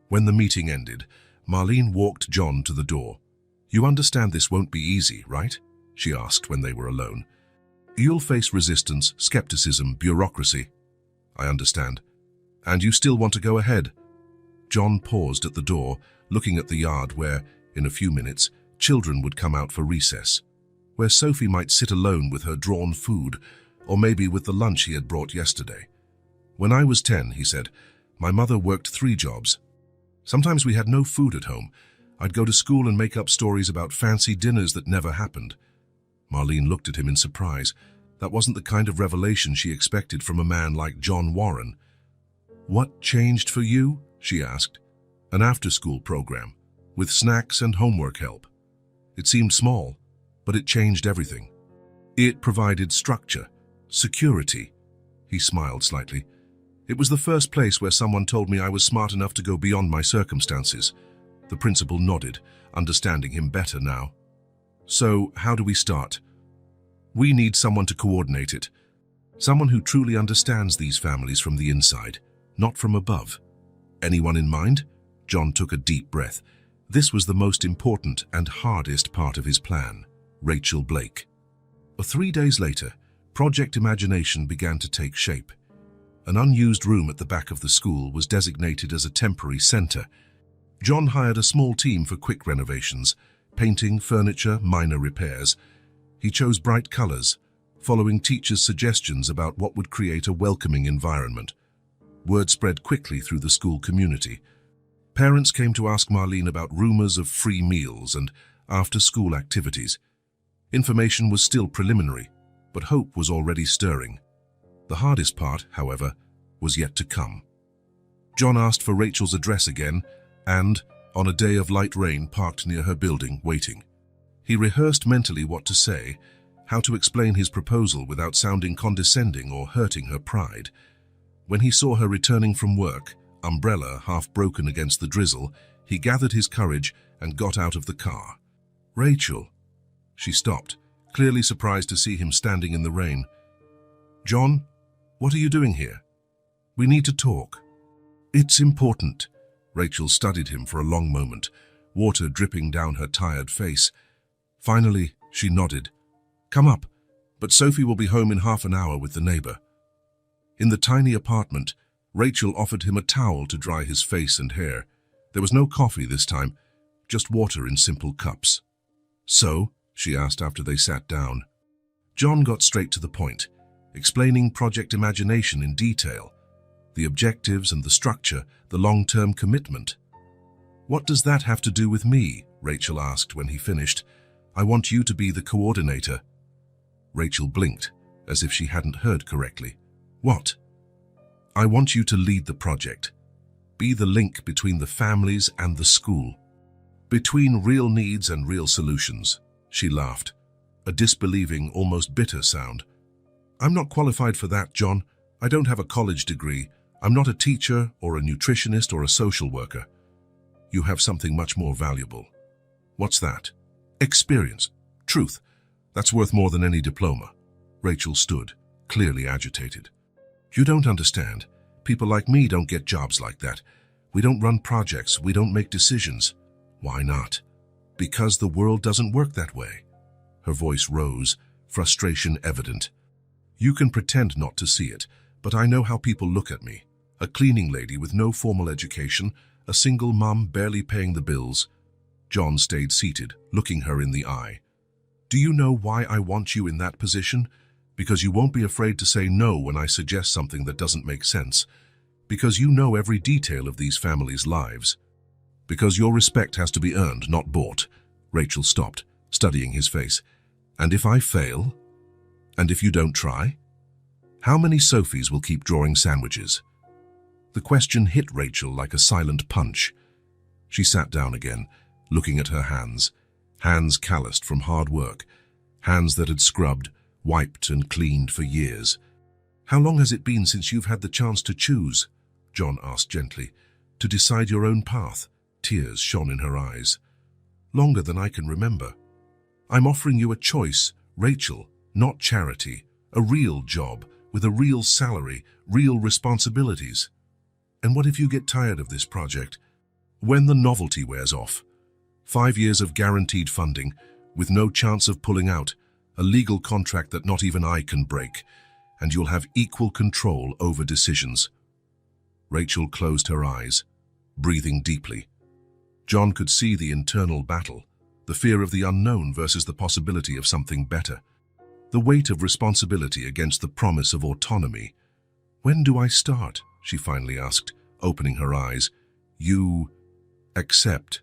When the meeting ended, Marlene walked John to the door. You understand this won't be easy, right? She asked when they were alone. You'll face resistance, skepticism, bureaucracy. I understand. And you still want to go ahead? John paused at the door, looking at the yard where, in a few minutes, children would come out for recess, where Sophie might sit alone with her drawn food, or maybe with the lunch he had brought yesterday. When I was 10, he said, my mother worked 3 jobs. Sometimes we had no food at home. I'd go to school and make up stories about fancy dinners that never happened. Marlene looked at him in surprise. That wasn't the kind of revelation she expected from a man like John Warren. What changed for you? She asked. An after-school program, with snacks and homework help. It seemed small, but it changed everything. It provided structure, security. He smiled slightly. It was the first place where someone told me I was smart enough to go beyond my circumstances. The principal nodded, understanding him better now. So, how do we start? We need someone to coordinate it. Someone who truly understands these families from the inside, not from above. Anyone in mind? John took a deep breath. This was the most important and hardest part of his plan. Rachel Blake. 3 days later, Project Imagination began to take shape. An unused room at the back of the school was designated as a temporary center. John hired a small team for quick renovations, painting, furniture, minor repairs. He chose bright colors, following teachers' suggestions about what would create a welcoming environment. Word spread quickly through the school community. Parents came to ask Marlene about rumors of free meals and after-school activities. Information was still preliminary, but hope was already stirring. The hardest part, however, was yet to come. John asked for Rachel's address again and, on a day of light rain, parked near her building, waiting. He rehearsed mentally what to say, how to explain his proposal without sounding condescending or hurting her pride. When he saw her returning from work, umbrella half broken against the drizzle, he gathered his courage and got out of the car. Rachel. She stopped, clearly surprised to see him standing in the rain. John, what are you doing here? We need to talk. It's important. Rachel studied him for a long moment, water dripping down her tired face. Finally, she nodded. Come up, but Sophie will be home in half an hour with the neighbor. In the tiny apartment, Rachel offered him a towel to dry his face and hair. There was no coffee this time, just water in simple cups. So, she asked after they sat down. John got straight to the point, explaining Project Imagination in detail, the objectives and the structure, the long-term commitment. What does that have to do with me? Rachel asked when he finished. I want you to be the coordinator. Rachel blinked, as if she hadn't heard correctly. What? I want you to lead the project. Be the link between the families and the school. Between real needs and real solutions. She laughed, a disbelieving, almost bitter sound. I'm not qualified for that, John. I don't have a college degree. I'm not a teacher or a nutritionist or a social worker. You have something much more valuable. What's that? Experience. Truth. That's worth more than any diploma. Rachel stood, clearly agitated. You don't understand. People like me don't get jobs like that. We don't run projects. We don't make decisions. Why not? Because the world doesn't work that way. Her voice rose, frustration evident. You can pretend not to see it, but I know how people look at me. A cleaning lady with no formal education, a single mum barely paying the bills. John stayed seated, looking her in the eye. Do you know why I want you in that position? Because you won't be afraid to say no when I suggest something that doesn't make sense. Because you know every detail of these families' lives. Because your respect has to be earned, not bought. Rachel stopped, studying his face. And if I fail? And if you don't try? How many Sophies will keep drawing sandwiches? The question hit Rachel like a silent punch. She sat down again, looking at her hands calloused from hard work, hands that had scrubbed, wiped and cleaned for years. How long has it been since you've had the chance to choose? John asked gently, to decide your own path. Tears shone in her eyes. Longer than I can remember. I'm offering you a choice, Rachel, not charity, a real job, with a real salary, real responsibilities. And what if you get tired of this project? When the novelty wears off? 5 years of guaranteed funding, with no chance of pulling out, a legal contract that not even I can break, and you'll have equal control over decisions. Rachel closed her eyes, breathing deeply. John could see the internal battle, the fear of the unknown versus the possibility of something better. The weight of responsibility against the promise of autonomy. When do I start? She finally asked, opening her eyes. You accept.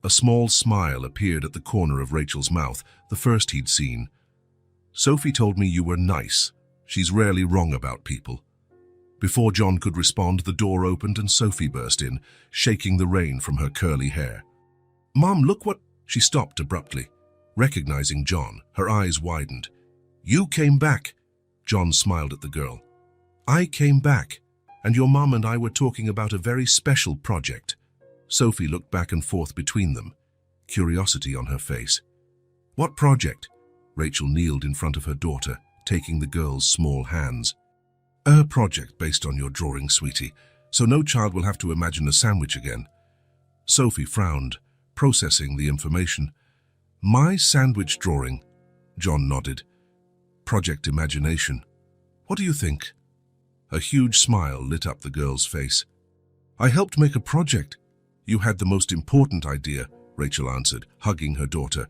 A small smile appeared at the corner of Rachel's mouth, the first he'd seen. Sophie told me you were nice. She's rarely wrong about people. Before John could respond, the door opened and Sophie burst in, shaking the rain from her curly hair. Mom, look what... She stopped abruptly. Recognizing John, her eyes widened. You came back. John smiled at the girl. I came back, and your mom and I were talking about a very special project. Sophie looked back and forth between them, curiosity on her face. What project? Rachel kneeled in front of her daughter, taking the girl's small hands. A project based on your drawing, sweetie, so no child will have to imagine a sandwich again. Sophie frowned, processing the information. My sandwich drawing, John nodded. Project Imagination. What do you think? A huge smile lit up the girl's face. I helped make a project. You had the most important idea, Rachel answered, hugging her daughter.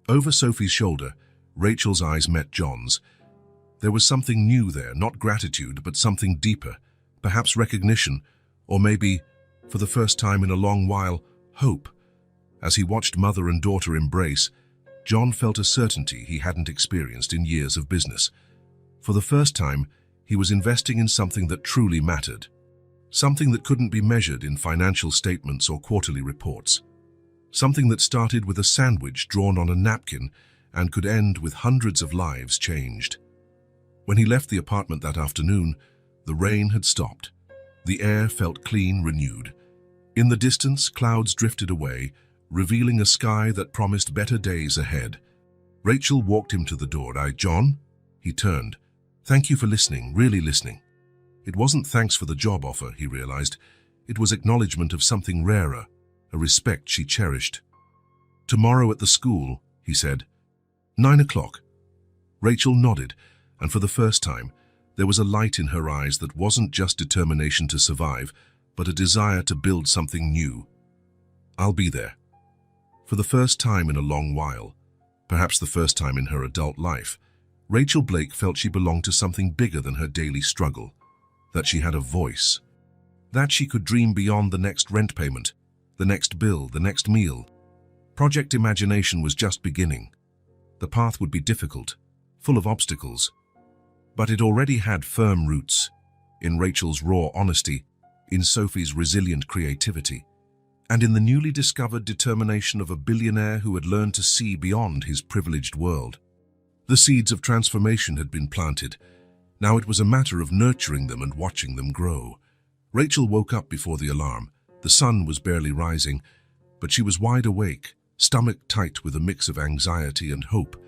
Over Sophie's shoulder, Rachel's eyes met John's. There was something new there, not gratitude, but something deeper, perhaps recognition, or maybe, for the first time in a long while, hope. As he watched mother and daughter embrace, John felt a certainty he hadn't experienced in years of business. For the first time, he was investing in something that truly mattered. Something that couldn't be measured in financial statements or quarterly reports. Something that started with a sandwich drawn on a napkin and could end with hundreds of lives changed. When he left the apartment that afternoon, the rain had stopped. The air felt clean, renewed. In the distance, clouds drifted away, revealing a sky that promised better days ahead. Rachel walked him to the door. John? He turned. Thank you for listening, really listening. It wasn't thanks for the job offer, he realized. It was acknowledgement of something rarer, a respect she cherished. Tomorrow at the school, he said. 9 o'clock. Rachel nodded, and for the first time, there was a light in her eyes that wasn't just determination to survive, but a desire to build something new. I'll be there. For the first time in a long while, perhaps the first time in her adult life, Rachel Blake felt she belonged to something bigger than her daily struggle, that she had a voice, that she could dream beyond the next rent payment, the next bill, the next meal. Project Imagination was just beginning. The path would be difficult, full of obstacles, but it already had firm roots. In Rachel's raw honesty, in Sophie's resilient creativity, and in the newly discovered determination of a billionaire who had learned to see beyond his privileged world. The seeds of transformation had been planted. Now it was a matter of nurturing them and watching them grow. Rachel woke up before the alarm. The sun was barely rising, but she was wide awake, stomach tight with a mix of anxiety and hope.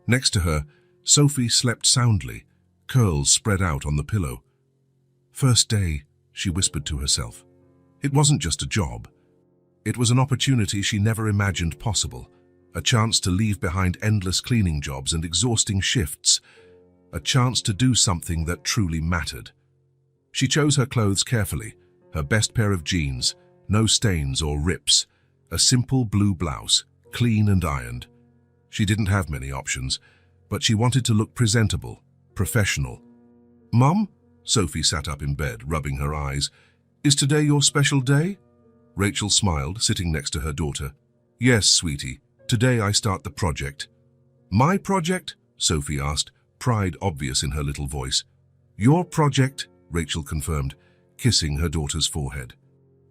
Next to her, Sophie slept soundly, curls spread out on the pillow. First day, she whispered to herself. It wasn't just a job. It was an opportunity she never imagined possible, a chance to leave behind endless cleaning jobs and exhausting shifts, a chance to do something that truly mattered. She chose her clothes carefully, her best pair of jeans, no stains or rips, a simple blue blouse, clean and ironed. She didn't have many options, but she wanted to look presentable, professional. "Mum?" Sophie sat up in bed, rubbing her eyes. "Is today your special day?" Rachel smiled, sitting next to her daughter. "Yes, sweetie. Today I start the project." "My project?" Sophie asked, pride obvious in her little voice. "Your project," Rachel confirmed, kissing her daughter's forehead.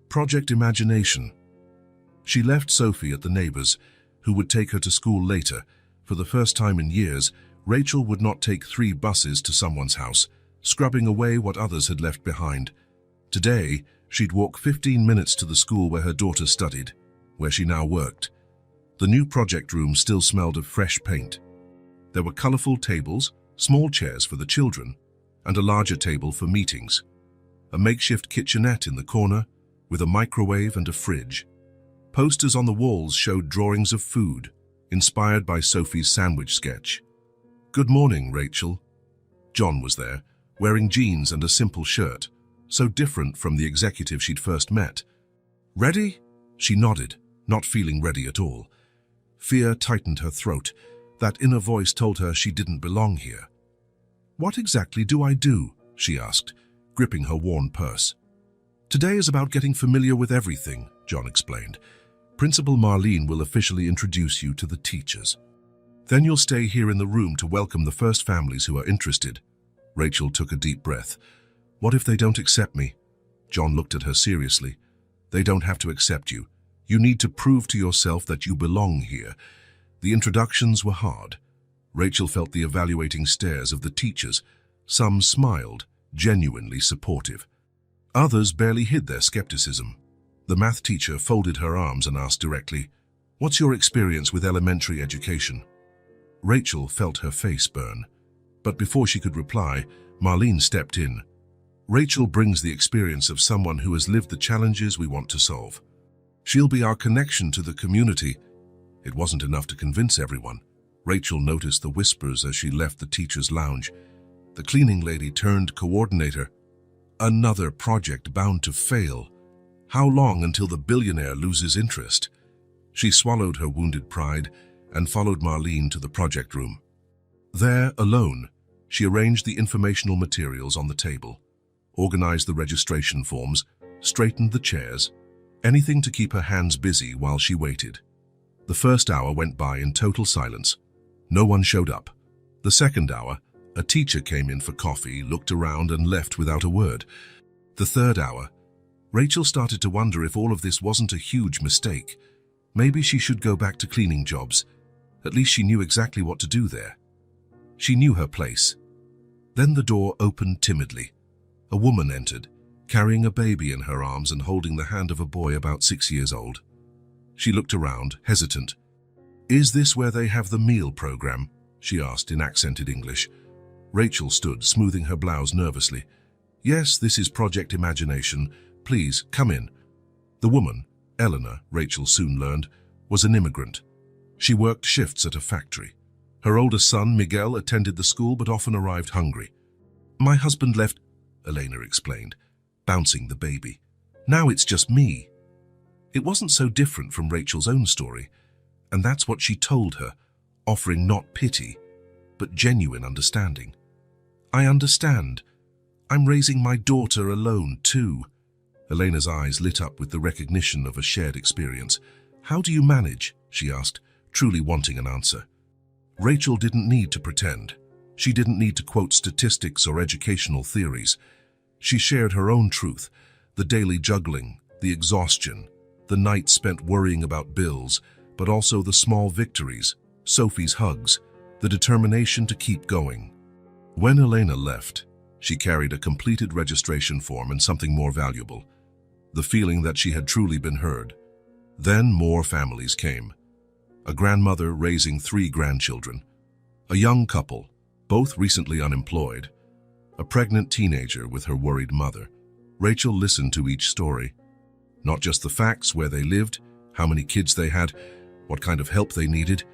Project Imagination. She left Sophie at the neighbors, who would take her to school later. For the first time in years, Rachel would not take 3 buses to someone's house, scrubbing away what others had left behind. Today, she'd walk 15 minutes to the school where her daughter studied, where she now worked. The new project room still smelled of fresh paint. There were colorful tables, small chairs for the children, and a larger table for meetings. A makeshift kitchenette in the corner, with a microwave and a fridge. Posters on the walls showed drawings of food, inspired by Sophie's sandwich sketch. "Good morning, Rachel." John was there, wearing jeans and a simple shirt, so different from the executive she'd first met. "Ready?" She nodded, not feeling ready at all. Fear tightened her throat. That inner voice told her she didn't belong here. "What exactly do I do?" she asked, gripping her worn purse. "Today is about getting familiar with everything," John explained. "Principal Marlene will officially introduce you to the teachers. Then you'll stay here in the room to welcome the first families who are interested." Rachel took a deep breath. "What if they don't accept me?" John looked at her seriously. "They don't have to accept you. You need to prove to yourself that you belong here." The introductions were hard. Rachel felt the evaluating stares of the teachers. Some smiled, genuinely supportive. Others barely hid their skepticism. The math teacher folded her arms and asked directly, "What's your experience with elementary education?" Rachel felt her face burn. But before she could reply, Marlene stepped in. "Rachel brings the experience of someone who has lived the challenges we want to solve. She'll be our connection to the community." It wasn't enough to convince everyone. Rachel noticed the whispers as she left the teacher's lounge. The cleaning lady turned coordinator. Another project bound to fail. How long until the billionaire loses interest? She swallowed her wounded pride and followed Marlene to the project room. There, alone, she arranged the informational materials on the table, organized the registration forms, straightened the chairs, anything to keep her hands busy while she waited. The first hour went by in total silence. No one showed up. The second hour, a teacher came in for coffee, looked around and left without a word. The third hour, Rachel started to wonder if all of this wasn't a huge mistake. Maybe she should go back to cleaning jobs. At least she knew exactly what to do there. She knew her place. Then the door opened timidly. A woman entered, carrying a baby in her arms and holding the hand of a boy about 6 years old. She looked around, hesitant. "Is this where they have the meal program?" she asked in accented English. Rachel stood, smoothing her blouse nervously. "Yes, this is Project Imagination. Please, come in." The woman, Eleanor, Rachel soon learned, was an immigrant. She worked shifts at a factory. Her older son, Miguel, attended the school but often arrived hungry. "My husband left," Elena explained, bouncing the baby. "Now it's just me." It wasn't so different from Rachel's own story, and that's what she told her, offering not pity, but genuine understanding. "I understand. I'm raising my daughter alone, too." Elena's eyes lit up with the recognition of a shared experience. "How do you manage?" she asked, truly wanting an answer. Rachel didn't need to pretend. She didn't need to quote statistics or educational theories. She shared her own truth, The daily juggling, the exhaustion, the nights spent worrying about bills, but also the small victories, Sophie's hugs, the determination to keep going. When Elena left, she carried a completed registration form and something more valuable, the feeling that she had truly been heard. Then more families came. A grandmother raising 3 grandchildren, a young couple, both recently unemployed, a pregnant teenager with her worried mother. Rachel listened to each story. Not just the facts, where they lived, how many kids they had, what kind of help they needed,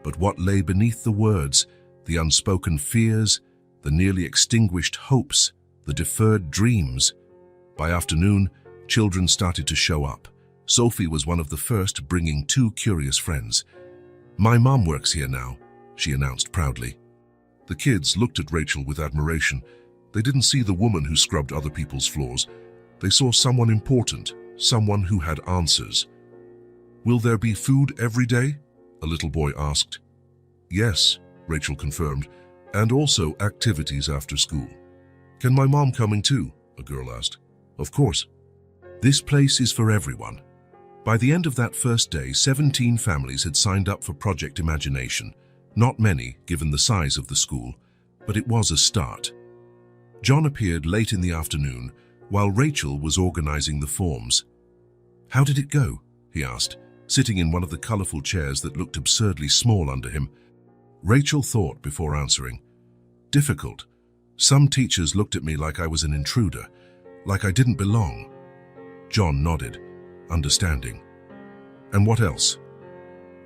but what lay beneath the words, the unspoken fears, the nearly extinguished hopes, the deferred dreams. By afternoon, children started to show up. Sophie was one of the first, bringing 2 curious friends. "My mom works here now," she announced proudly. The kids looked at Rachel with admiration. They didn't see the woman who scrubbed other people's floors. They saw someone important, someone who had answers. "Will there be food every day?" a little boy asked. "Yes," Rachel confirmed, "and also activities after school." "Can my mom coming too?" a girl asked. "Of course. This place is for everyone." By the end of that first day, 17 families had signed up for Project Imagination. Not many, given the size of the school, but it was a start. John appeared late in the afternoon, while Rachel was organizing the forms. "How did it go?" he asked, sitting in one of the colorful chairs that looked absurdly small under him. Rachel thought before answering. "Difficult. Some teachers looked at me like I was an intruder, like I didn't belong." John nodded, understanding. "And what else?"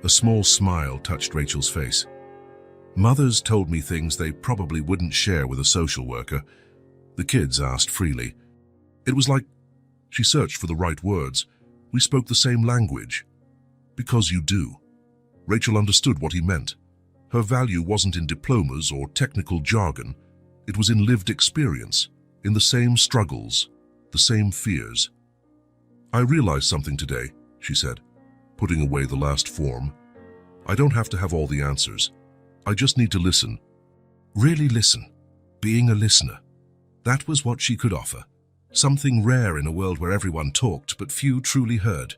A small smile touched Rachel's face. "Mothers told me things they probably wouldn't share with a social worker." The kids asked freely. "It was like," she searched for the right words, "we spoke the same language." "Because you do." Rachel understood what he meant. Her value wasn't in diplomas or technical jargon. It was in lived experience, in the same struggles, the same fears. "I realized something today," she said, putting away the last form. "I don't have to have all the answers. I just need to listen." Really listen. Being a listener. That was what she could offer. Something rare in a world where everyone talked but few truly heard.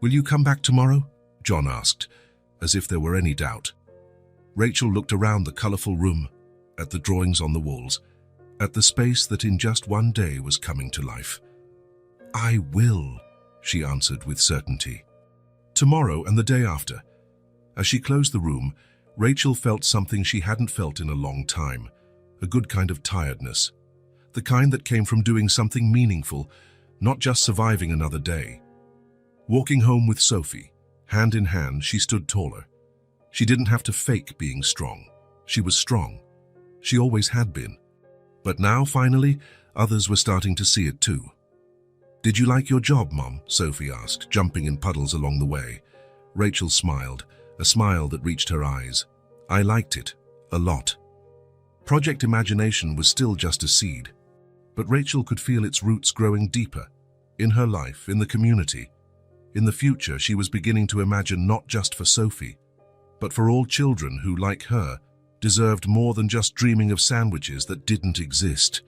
"Will you come back tomorrow?" John asked, as if there were any doubt. Rachel looked around the colorful room, at the drawings on the walls, at the space that in just one day was coming to life. "I will," she answered with certainty. Tomorrow and the day after. As she closed the room, Rachel felt something she hadn't felt in a long time, a good kind of tiredness, the kind that came from doing something meaningful, not just surviving another day. Walking home with Sophie, hand in hand, she stood taller. She didn't have to fake being strong. She was strong. She always had been. But now, finally, others were starting to see it too. "Did you like your job, Mom?" Sophie asked, jumping in puddles along the way. Rachel smiled, a smile that reached her eyes. "I liked it, a lot." Project Imagination was still just a seed, but Rachel could feel its roots growing deeper, in her life, in the community. In the future, she was beginning to imagine not just for Sophie, but for all children who, like her, deserved more than just dreaming of sandwiches that didn't exist.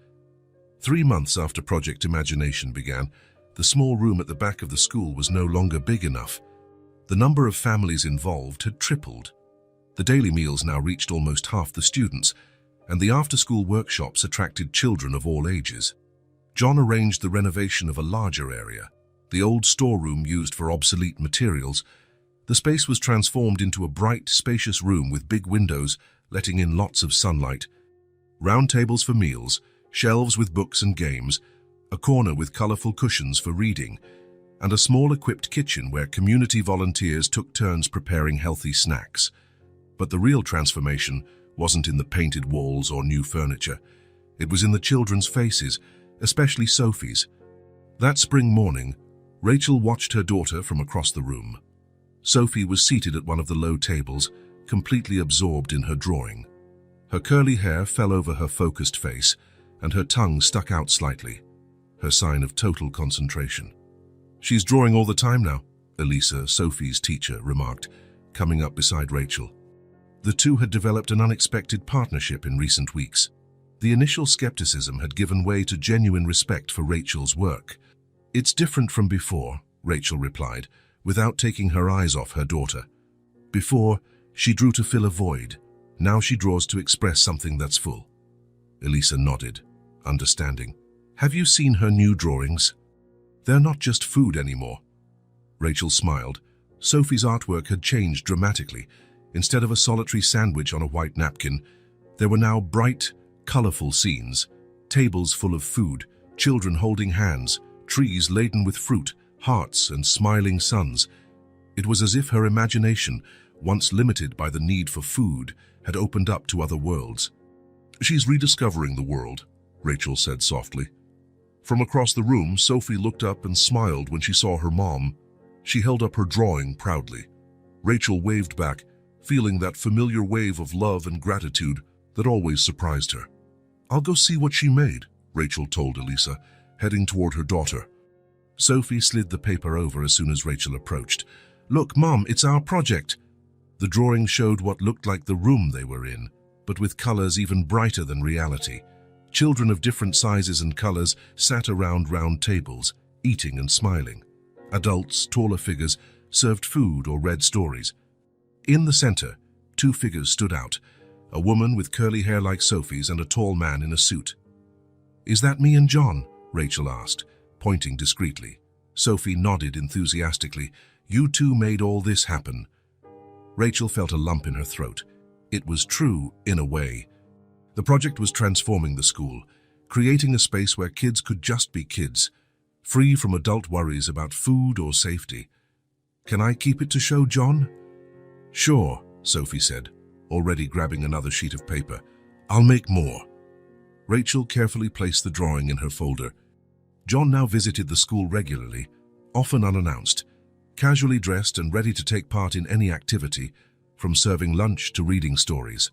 3 months after Project Imagination began, the small room at the back of the school was no longer big enough. The number of families involved had tripled. The daily meals now reached almost half the students, and the after-school workshops attracted children of all ages. John arranged the renovation of a larger area, the old storeroom used for obsolete materials. The space was transformed into a bright, spacious room with big windows, letting in lots of sunlight. Round tables for meals, shelves with books and games, a corner with colorful cushions for reading, and a small equipped kitchen where community volunteers took turns preparing healthy snacks. But the real transformation wasn't in the painted walls or new furniture. It was in the children's faces, especially Sophie's. That spring morning, Rachel watched her daughter from across the room. Sophie was seated at one of the low tables, completely absorbed in her drawing. Her curly hair fell over her focused face, and her tongue stuck out slightly, her sign of total concentration. "She's drawing all the time now," Elisa, Sophie's teacher, remarked, coming up beside Rachel. The two had developed an unexpected partnership in recent weeks. The initial skepticism had given way to genuine respect for Rachel's work. It's different from before, Rachel replied, without taking her eyes off her daughter. Before, she drew to fill a void. Now she draws to express something that's full. Elisa nodded, understanding. Have you seen her new drawings? They're not just food anymore. Rachel smiled. Sophie's artwork had changed dramatically. Instead of a solitary sandwich on a white napkin, there were now bright, colorful scenes, tables full of food, children holding hands, trees laden with fruit, hearts and smiling suns. It was as if her imagination, once limited by the need for food, had opened up to other worlds. She's rediscovering the world, Rachel said softly. From across the room, Sophie looked up and smiled when she saw her mom. She held up her drawing proudly. Rachel waved back, feeling that familiar wave of love and gratitude that always surprised her. I'll go see what she made, Rachel told Elisa, heading toward her daughter. Sophie slid the paper over as soon as Rachel approached. Look, Mom, it's our project. The drawing showed what looked like the room they were in, but with colors even brighter than reality. Children of different sizes and colors sat around round tables, eating and smiling. Adults, taller figures, served food or read stories. In the center, two figures stood out, a woman with curly hair like Sophie's and a tall man in a suit. Is that me and John? Rachel asked, pointing discreetly. Sophie nodded enthusiastically. You two made all this happen. Rachel felt a lump in her throat. It was true, in a way. The project was transforming the school, creating a space where kids could just be kids, free from adult worries about food or safety. Can I keep it to show John? Sure, Sophie said, already grabbing another sheet of paper. I'll make more. Rachel carefully placed the drawing in her folder. John now visited the school regularly, often unannounced, casually dressed and ready to take part in any activity, from serving lunch to reading stories.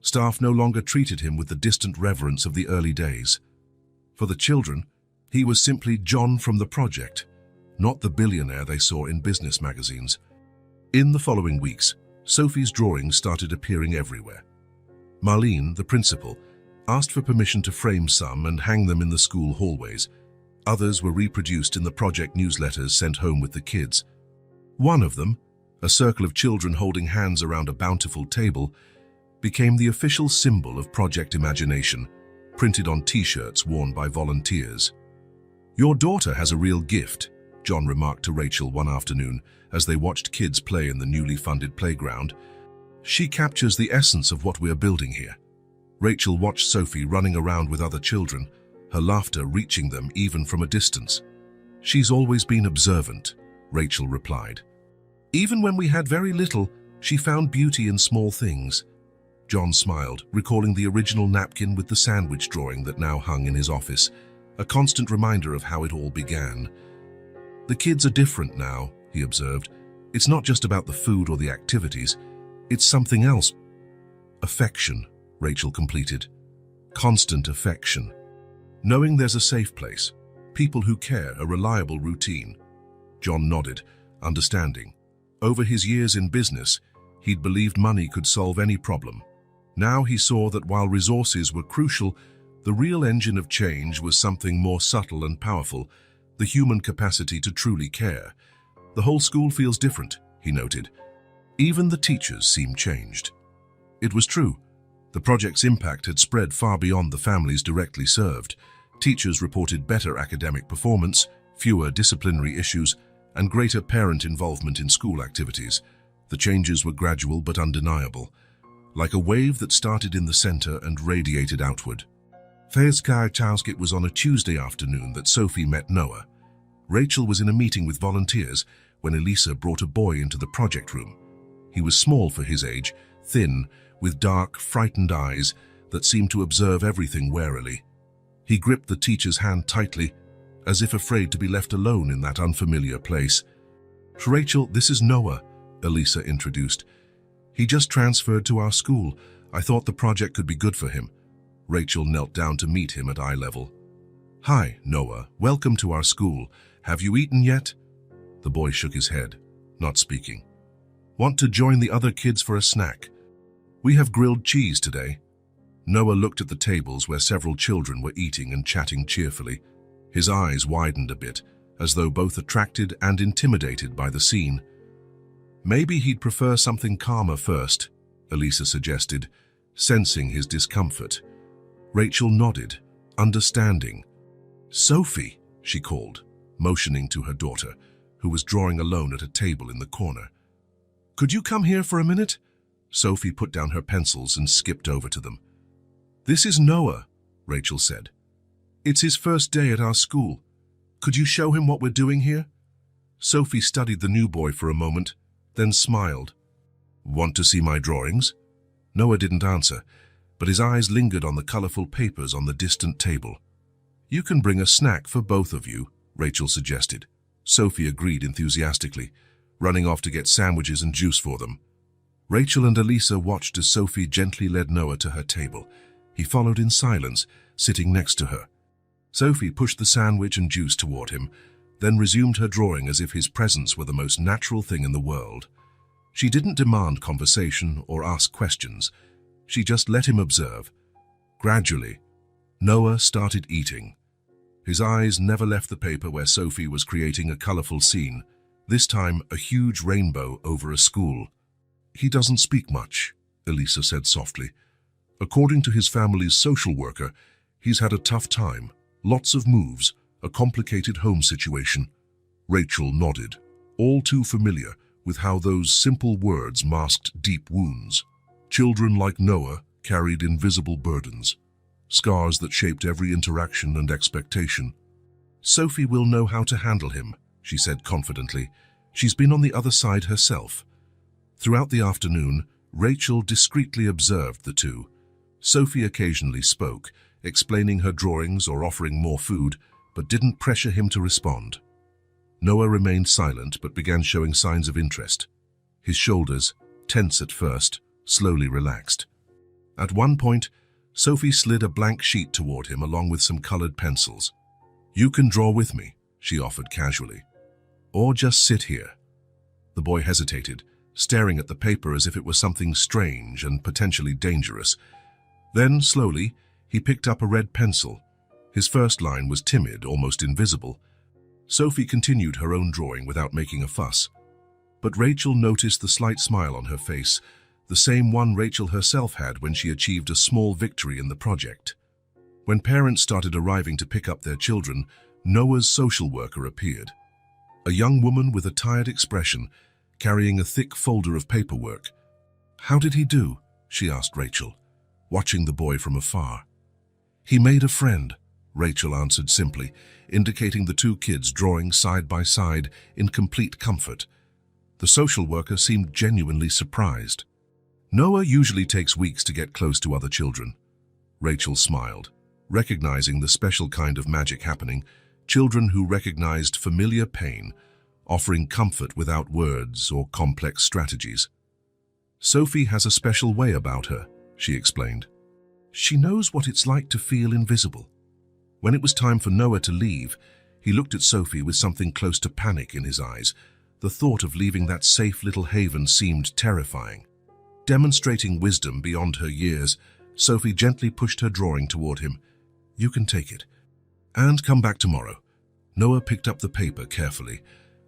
Staff no longer treated him with the distant reverence of the early days. For the children, he was simply John from the project, not the billionaire they saw in business magazines. In the following weeks, Sophie's drawings started appearing everywhere. Marlene, the principal, asked for permission to frame some and hang them in the school hallways. Others were reproduced in the project newsletters sent home with the kids. One of them, a circle of children holding hands around a bountiful table, became the official symbol of Project Imagination, printed on t-shirts worn by volunteers. Your daughter has a real gift, John remarked to Rachel one afternoon as they watched kids play in the newly funded playground. She captures the essence of what we're building here. Rachel watched Sophie running around with other children, her laughter reaching them even from a distance. She's always been observant, Rachel replied. Even when we had very little, she found beauty in small things. John smiled, recalling the original napkin with the sandwich drawing that now hung in his office, a constant reminder of how it all began. The kids are different now, he observed. It's not just about the food or the activities. It's something else. Affection, Rachel completed. Constant affection. Knowing there's a safe place, people who care, a reliable routine. John nodded, understanding. Over his years in business, he'd believed money could solve any problem. Now he saw that while resources were crucial, the real engine of change was something more subtle and powerful, the human capacity to truly care. The whole school feels different, he noted. Even the teachers seemed changed. It was true. The project's impact had spread far beyond the families directly served. Teachers reported better academic performance, fewer disciplinary issues, and greater parent involvement in school activities. The changes were gradual but undeniable, like a wave that started in the center and radiated outward. It was on a Tuesday afternoon that Sophie met Noah. Rachel was in a meeting with volunteers when Elisa brought a boy into the project room. He was small for his age, thin, with dark, frightened eyes that seemed to observe everything warily. He gripped the teacher's hand tightly, as if afraid to be left alone in that unfamiliar place. Rachel, this is Noah, Elisa introduced. He just transferred to our school. I thought the project could be good for him. Rachel knelt down to meet him at eye level. Hi, Noah. Welcome to our school. Have you eaten yet? The boy shook his head, not speaking. Want to join the other kids for a snack? We have grilled cheese today. Noah looked at the tables where several children were eating and chatting cheerfully. His eyes widened a bit, as though both attracted and intimidated by the scene. Maybe he'd prefer something calmer first, Elisa suggested, sensing his discomfort. Rachel nodded, understanding. "Sophie," she called, motioning to her daughter, who was drawing alone at a table in the corner. "Could you come here for a minute?" Sophie put down her pencils and skipped over to them. "This is Noah," Rachel said. "It's his first day at our school. Could you show him what we're doing here?" Sophie studied the new boy for a moment, then smiled. "Want to see my drawings?" Noah didn't answer, but his eyes lingered on the colorful papers on the distant table. "You can bring a snack for both of you," Rachel suggested. Sophie agreed enthusiastically, running off to get sandwiches and juice for them. Rachel and Elisa watched as Sophie gently led Noah to her table. He followed in silence, sitting next to her. Sophie pushed the sandwich and juice toward him, then resumed her drawing as if his presence were the most natural thing in the world. She didn't demand conversation or ask questions. She just let him observe. Gradually, Noah started eating. His eyes never left the paper where Sophie was creating a colorful scene, this time a huge rainbow over a school. "He doesn't speak much," Elisa said softly. "According to his family's social worker, he's had a tough time, lots of moves, a complicated home situation." Rachel nodded, all too familiar with how those simple words masked deep wounds. Children like Noah carried invisible burdens, scars that shaped every interaction and expectation. "Sophie will know how to handle him," she said confidently. "She's been on the other side herself." Throughout the afternoon, Rachel discreetly observed the two. Sophie occasionally spoke, explaining her drawings or offering more food, but didn't pressure him to respond. Noah remained silent but began showing signs of interest. His shoulders, tense at first, slowly relaxed. At one point, Sophie slid a blank sheet toward him along with some colored pencils. "You can draw with me," she offered casually. "Or just sit here." The boy hesitated, staring at the paper as if it was something strange and potentially dangerous. Then, slowly, he picked up a red pencil. His first line was timid, almost invisible. Sophie continued her own drawing without making a fuss. But Rachel noticed the slight smile on her face, the same one Rachel herself had when she achieved a small victory in the project. When parents started arriving to pick up their children, Noah's social worker appeared. A young woman with a tired expression, carrying a thick folder of paperwork. "How did he do?" she asked Rachel, watching the boy from afar. "He made a friend," Rachel answered simply, indicating the two kids drawing side by side in complete comfort. The social worker seemed genuinely surprised. "Noah usually takes weeks to get close to other children." Rachel smiled, recognizing the special kind of magic happening, children who recognized familiar pain, offering comfort without words or complex strategies. "Sophie has a special way about her," she explained. "She knows what it's like to feel invisible." When it was time for Noah to leave, he looked at Sophie with something close to panic in his eyes. The thought of leaving that safe little haven seemed terrifying. Demonstrating wisdom beyond her years, Sophie gently pushed her drawing toward him. "You can take it. And come back tomorrow." Noah picked up the paper carefully,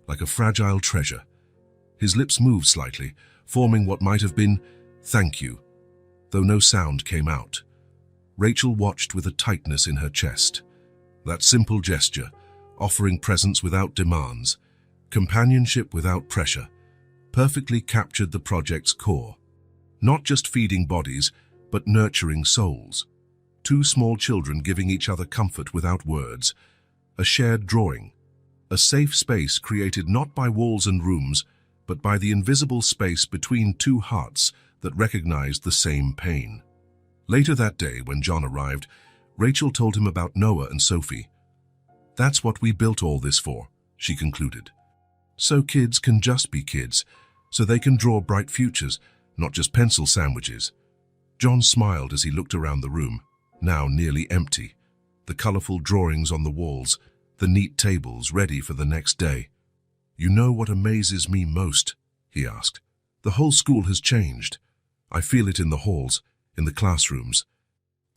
like a fragile treasure. His lips moved slightly, forming what might have been, "Thank you," though no sound came out. Rachel watched with a tightness in her chest. That simple gesture, offering presence without demands, companionship without pressure, perfectly captured the project's core. Not just feeding bodies, but nurturing souls. Two small children giving each other comfort without words. A shared drawing. A safe space created not by walls and rooms, but by the invisible space between two hearts that recognized the same pain. Later that day, when John arrived, Rachel told him about Noah and Sophie. "That's what we built all this for," she concluded. "So kids can just be kids, so they can draw bright futures, not just pencil sandwiches." John smiled as he looked around the room, now nearly empty. The colorful drawings on the walls, the neat tables ready for the next day. "You know what amazes me most?" he asked. "The whole school has changed. I feel it in the halls, in the classrooms.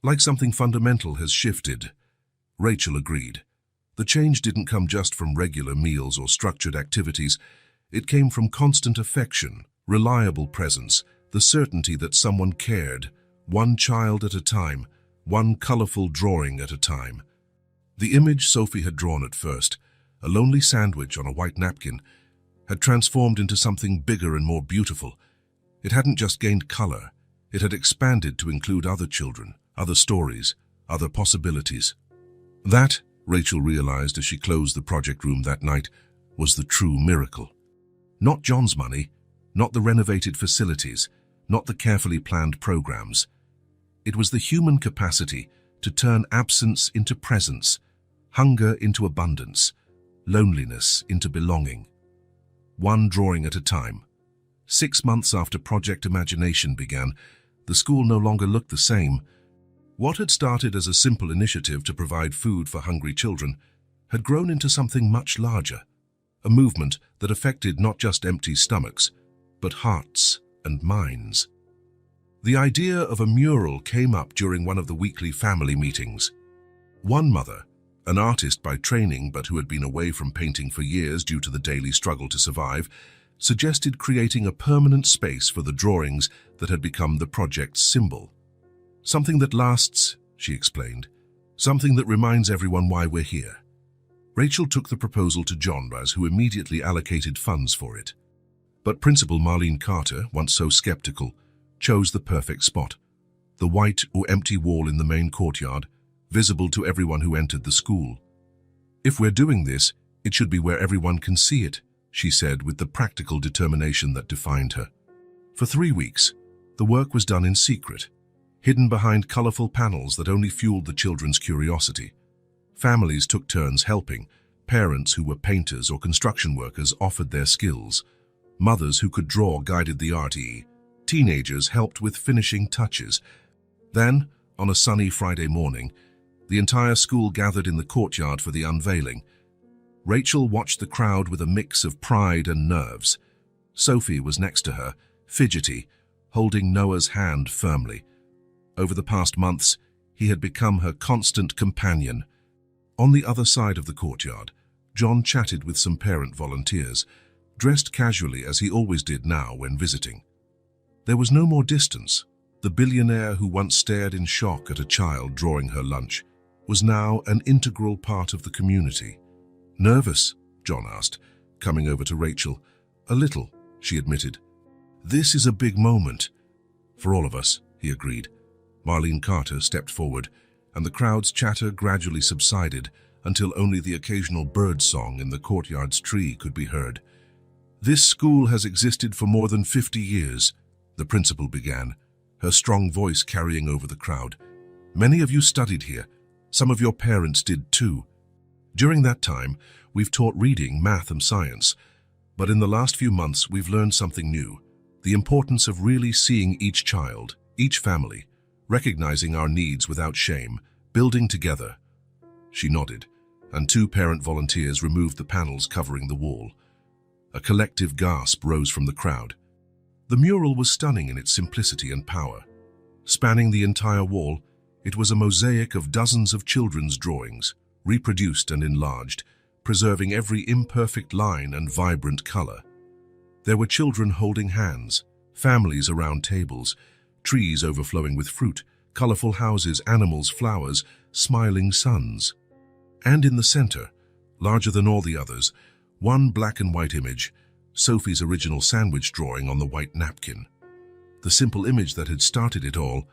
Like something fundamental has shifted." Rachel agreed. The change didn't come just from regular meals or structured activities. It came from constant affection, reliable presence, the certainty that someone cared, one child at a time, one colorful drawing at a time. The image Sophie had drawn at first, a lonely sandwich on a white napkin, had transformed into something bigger and more beautiful. It hadn't just gained color, it had expanded to include other children, other stories, other possibilities. That, Rachel realized as she closed the project room that night, was the true miracle. Not John's money, not the renovated facilities, not the carefully planned programs. It was the human capacity to turn absence into presence, hunger into abundance, loneliness into belonging. One drawing at a time. 6 months after Project Imagination began, the school no longer looked the same. What had started as a simple initiative to provide food for hungry children had grown into something much larger, a movement that affected not just empty stomachs, but hearts and minds. The idea of a mural came up during one of the weekly family meetings. One mother, an artist by training but who had been away from painting for years due to the daily struggle to survive, suggested creating a permanent space for the drawings that had become the project's symbol. Something that lasts, she explained. Something that reminds everyone why we're here. Rachel took the proposal to John Raz, who immediately allocated funds for it. But Principal Marlene Carter, once so skeptical, chose the perfect spot. The white or empty wall in the main courtyard, visible to everyone who entered the school. If we're doing this, it should be where everyone can see it, she said with the practical determination that defined her. For 3 weeks, the work was done in secret, hidden behind colorful panels that only fueled the children's curiosity. Families took turns helping. Parents who were painters or construction workers offered their skills. Mothers who could draw guided the artist. Teenagers helped with finishing touches. Then, on a sunny Friday morning, the entire school gathered in the courtyard for the unveiling. Rachel watched the crowd with a mix of pride and nerves. Sophie was next to her, fidgety, holding Noah's hand firmly. Over the past months, he had become her constant companion. On the other side of the courtyard, John chatted with some parent volunteers, dressed casually as he always did now when visiting. There was no more distance. The billionaire who once stared in shock at a child drawing her lunch was now an integral part of the community. "Nervous?" John asked, coming over to Rachel. "A little," she admitted. "This is a big moment." "For all of us," he agreed. Marlene Carter stepped forward, and the crowd's chatter gradually subsided until only the occasional bird song in the courtyard's tree could be heard. "This school has existed for more than 50 years, the principal began, her strong voice carrying over the crowd. "Many of you studied here. Some of your parents did too. During that time, we've taught reading, math, and science. But in the last few months, we've learned something new. The importance of really seeing each child, each family, recognizing our needs without shame, building together." She nodded, and 2 parent volunteers removed the panels covering the wall. A collective gasp rose from the crowd. The mural was stunning in its simplicity and power. Spanning the entire wall, it was a mosaic of dozens of children's drawings, reproduced and enlarged, preserving every imperfect line and vibrant color. There were children holding hands, families around tables, trees overflowing with fruit, colorful houses, animals, flowers, smiling suns. And in the center, larger than all the others, one black and white image, Sophie's original sandwich drawing on the white napkin. The simple image that had started it all.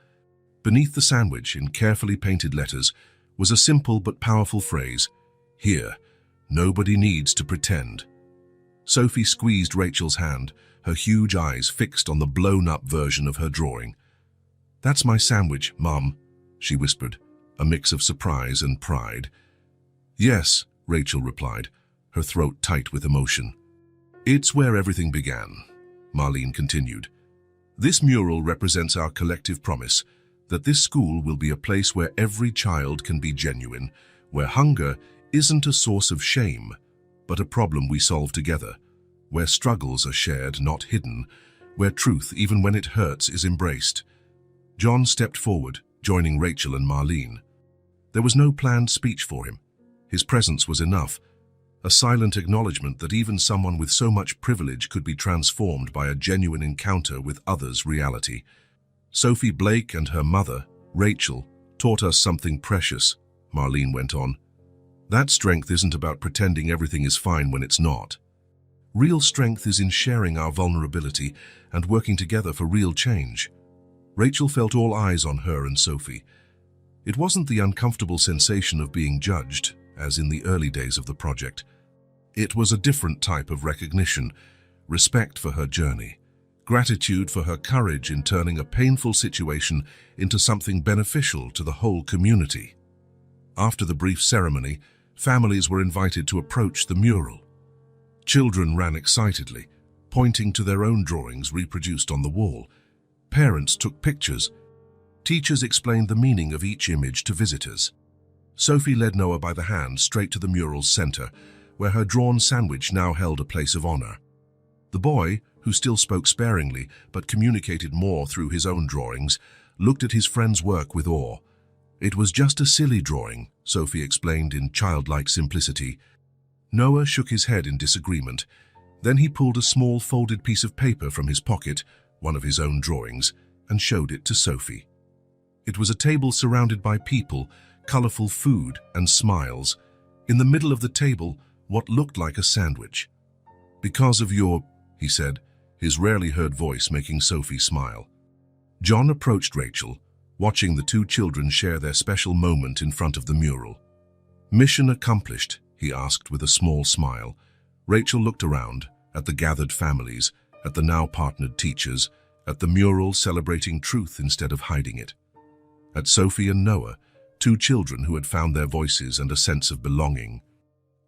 Beneath the sandwich, in carefully painted letters, was a simple but powerful phrase: "Here, nobody needs to pretend." Sophie squeezed Rachel's hand, her huge eyes fixed on the blown-up version of her drawing. "That's my sandwich, Mum," she whispered, a mix of surprise and pride. "Yes," Rachel replied, her throat tight with emotion. "It's where everything began," Marlene continued. "This mural represents our collective promise that this school will be a place where every child can be genuine, where hunger isn't a source of shame, but a problem we solve together, where struggles are shared, not hidden, where truth, even when it hurts, is embraced." John stepped forward, joining Rachel and Marlene. There was no planned speech for him. His presence was enough, a silent acknowledgement that even someone with so much privilege could be transformed by a genuine encounter with others' reality. Sophie Blake and her mother, Rachel, taught us something precious, Marlene went on. That strength isn't about pretending everything is fine when it's not. Real strength is in sharing our vulnerability and working together for real change. Rachel felt all eyes on her and Sophie. It wasn't the uncomfortable sensation of being judged, as in the early days of the project. It was a different type of recognition, respect for her journey, gratitude for her courage in turning a painful situation into something beneficial to the whole community. After the brief ceremony, families were invited to approach the mural. Children ran excitedly, pointing to their own drawings reproduced on the wall. Parents took pictures. Teachers explained the meaning of each image to visitors. Sophie led Noah by the hand straight to the mural's center, where her drawn sandwich now held a place of honor. The boy, who still spoke sparingly but communicated more through his own drawings, looked at his friend's work with awe. It was just a silly drawing, Sophie explained in childlike simplicity. Noah shook his head in disagreement. Then he pulled a small folded piece of paper from his pocket, one of his own drawings, and showed it to Sophie. It was a table surrounded by people, colorful food, and smiles. In the middle of the table, what looked like a sandwich. "Because of your," he said, his rarely heard voice making Sophie smile. John approached Rachel, watching the two children share their special moment in front of the mural. "Mission accomplished?" he asked with a small smile. Rachel looked around, at the gathered families, at the now partnered teachers, at the mural celebrating truth instead of hiding it. At Sophie and Noah, two children who had found their voices and a sense of belonging.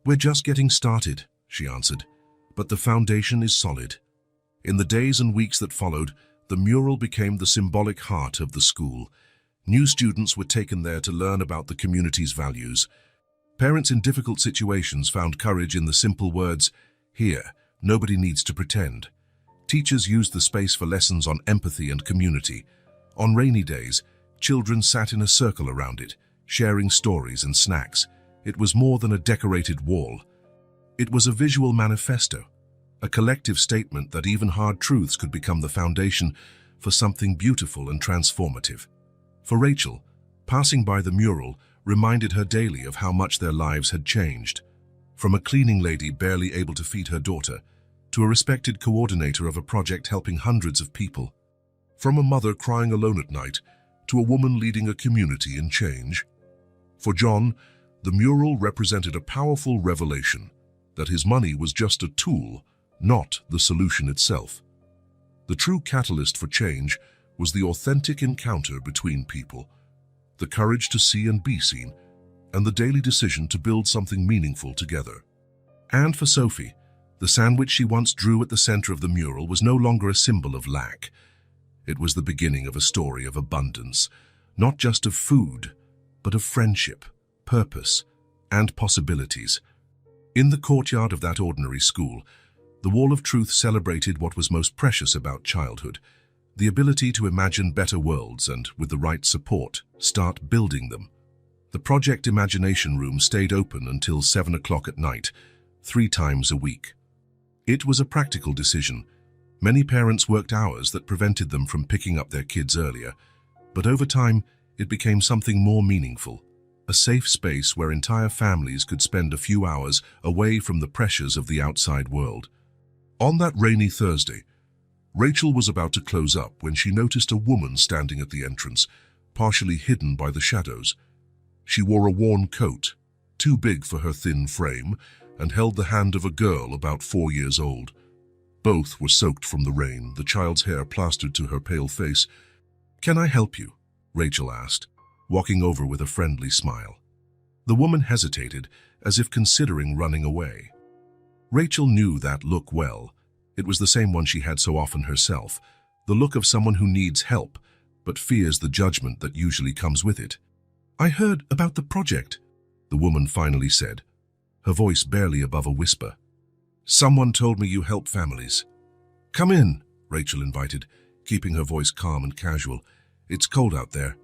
"We're just getting started," she answered, "but the foundation is solid." In the days and weeks that followed, the mural became the symbolic heart of the school. New students were taken there to learn about the community's values. Parents in difficult situations found courage in the simple words, "Here, nobody needs to pretend." Teachers used the space for lessons on empathy and community. On rainy days, children sat in a circle around it, sharing stories and snacks. It was more than a decorated wall. It was a visual manifesto, a collective statement that even hard truths could become the foundation for something beautiful and transformative. For Rachel, passing by the mural reminded her daily of how much their lives had changed. From a cleaning lady barely able to feed her daughter, to a respected coordinator of a project helping hundreds of people. From a mother crying alone at night, to a woman leading a community in change. For John, the mural represented a powerful revelation that his money was just a tool, not the solution itself. The true catalyst for change was the authentic encounter between people, the courage to see and be seen, and the daily decision to build something meaningful together. And for Sophie, the sandwich she once drew at the center of the mural was no longer a symbol of lack. It was the beginning of a story of abundance, not just of food, but of friendship, purpose, and possibilities. In the courtyard of that ordinary school, the Wall of Truth celebrated what was most precious about childhood, the ability to imagine better worlds and, with the right support, start building them. The Project Imagination Room stayed open until 7 o'clock at night, 3 times a week. It was a practical decision. Many parents worked hours that prevented them from picking up their kids earlier, but over time, it became something more meaningful, a safe space where entire families could spend a few hours away from the pressures of the outside world. On that rainy Thursday, Rachel was about to close up when she noticed a woman standing at the entrance, partially hidden by the shadows. She wore a worn coat, too big for her thin frame, and held the hand of a girl about 4 years old. Both were soaked from the rain, the child's hair plastered to her pale face. "Can I help you?" Rachel asked, walking over with a friendly smile. The woman hesitated, as if considering running away. Rachel knew that look well. It was the same one she had so often herself, the look of someone who needs help, but fears the judgment that usually comes with it. "I heard about the project," the woman finally said, her voice barely above a whisper. "Someone told me you help families." "Come in," Rachel invited, keeping her voice calm and casual. "It's cold out there."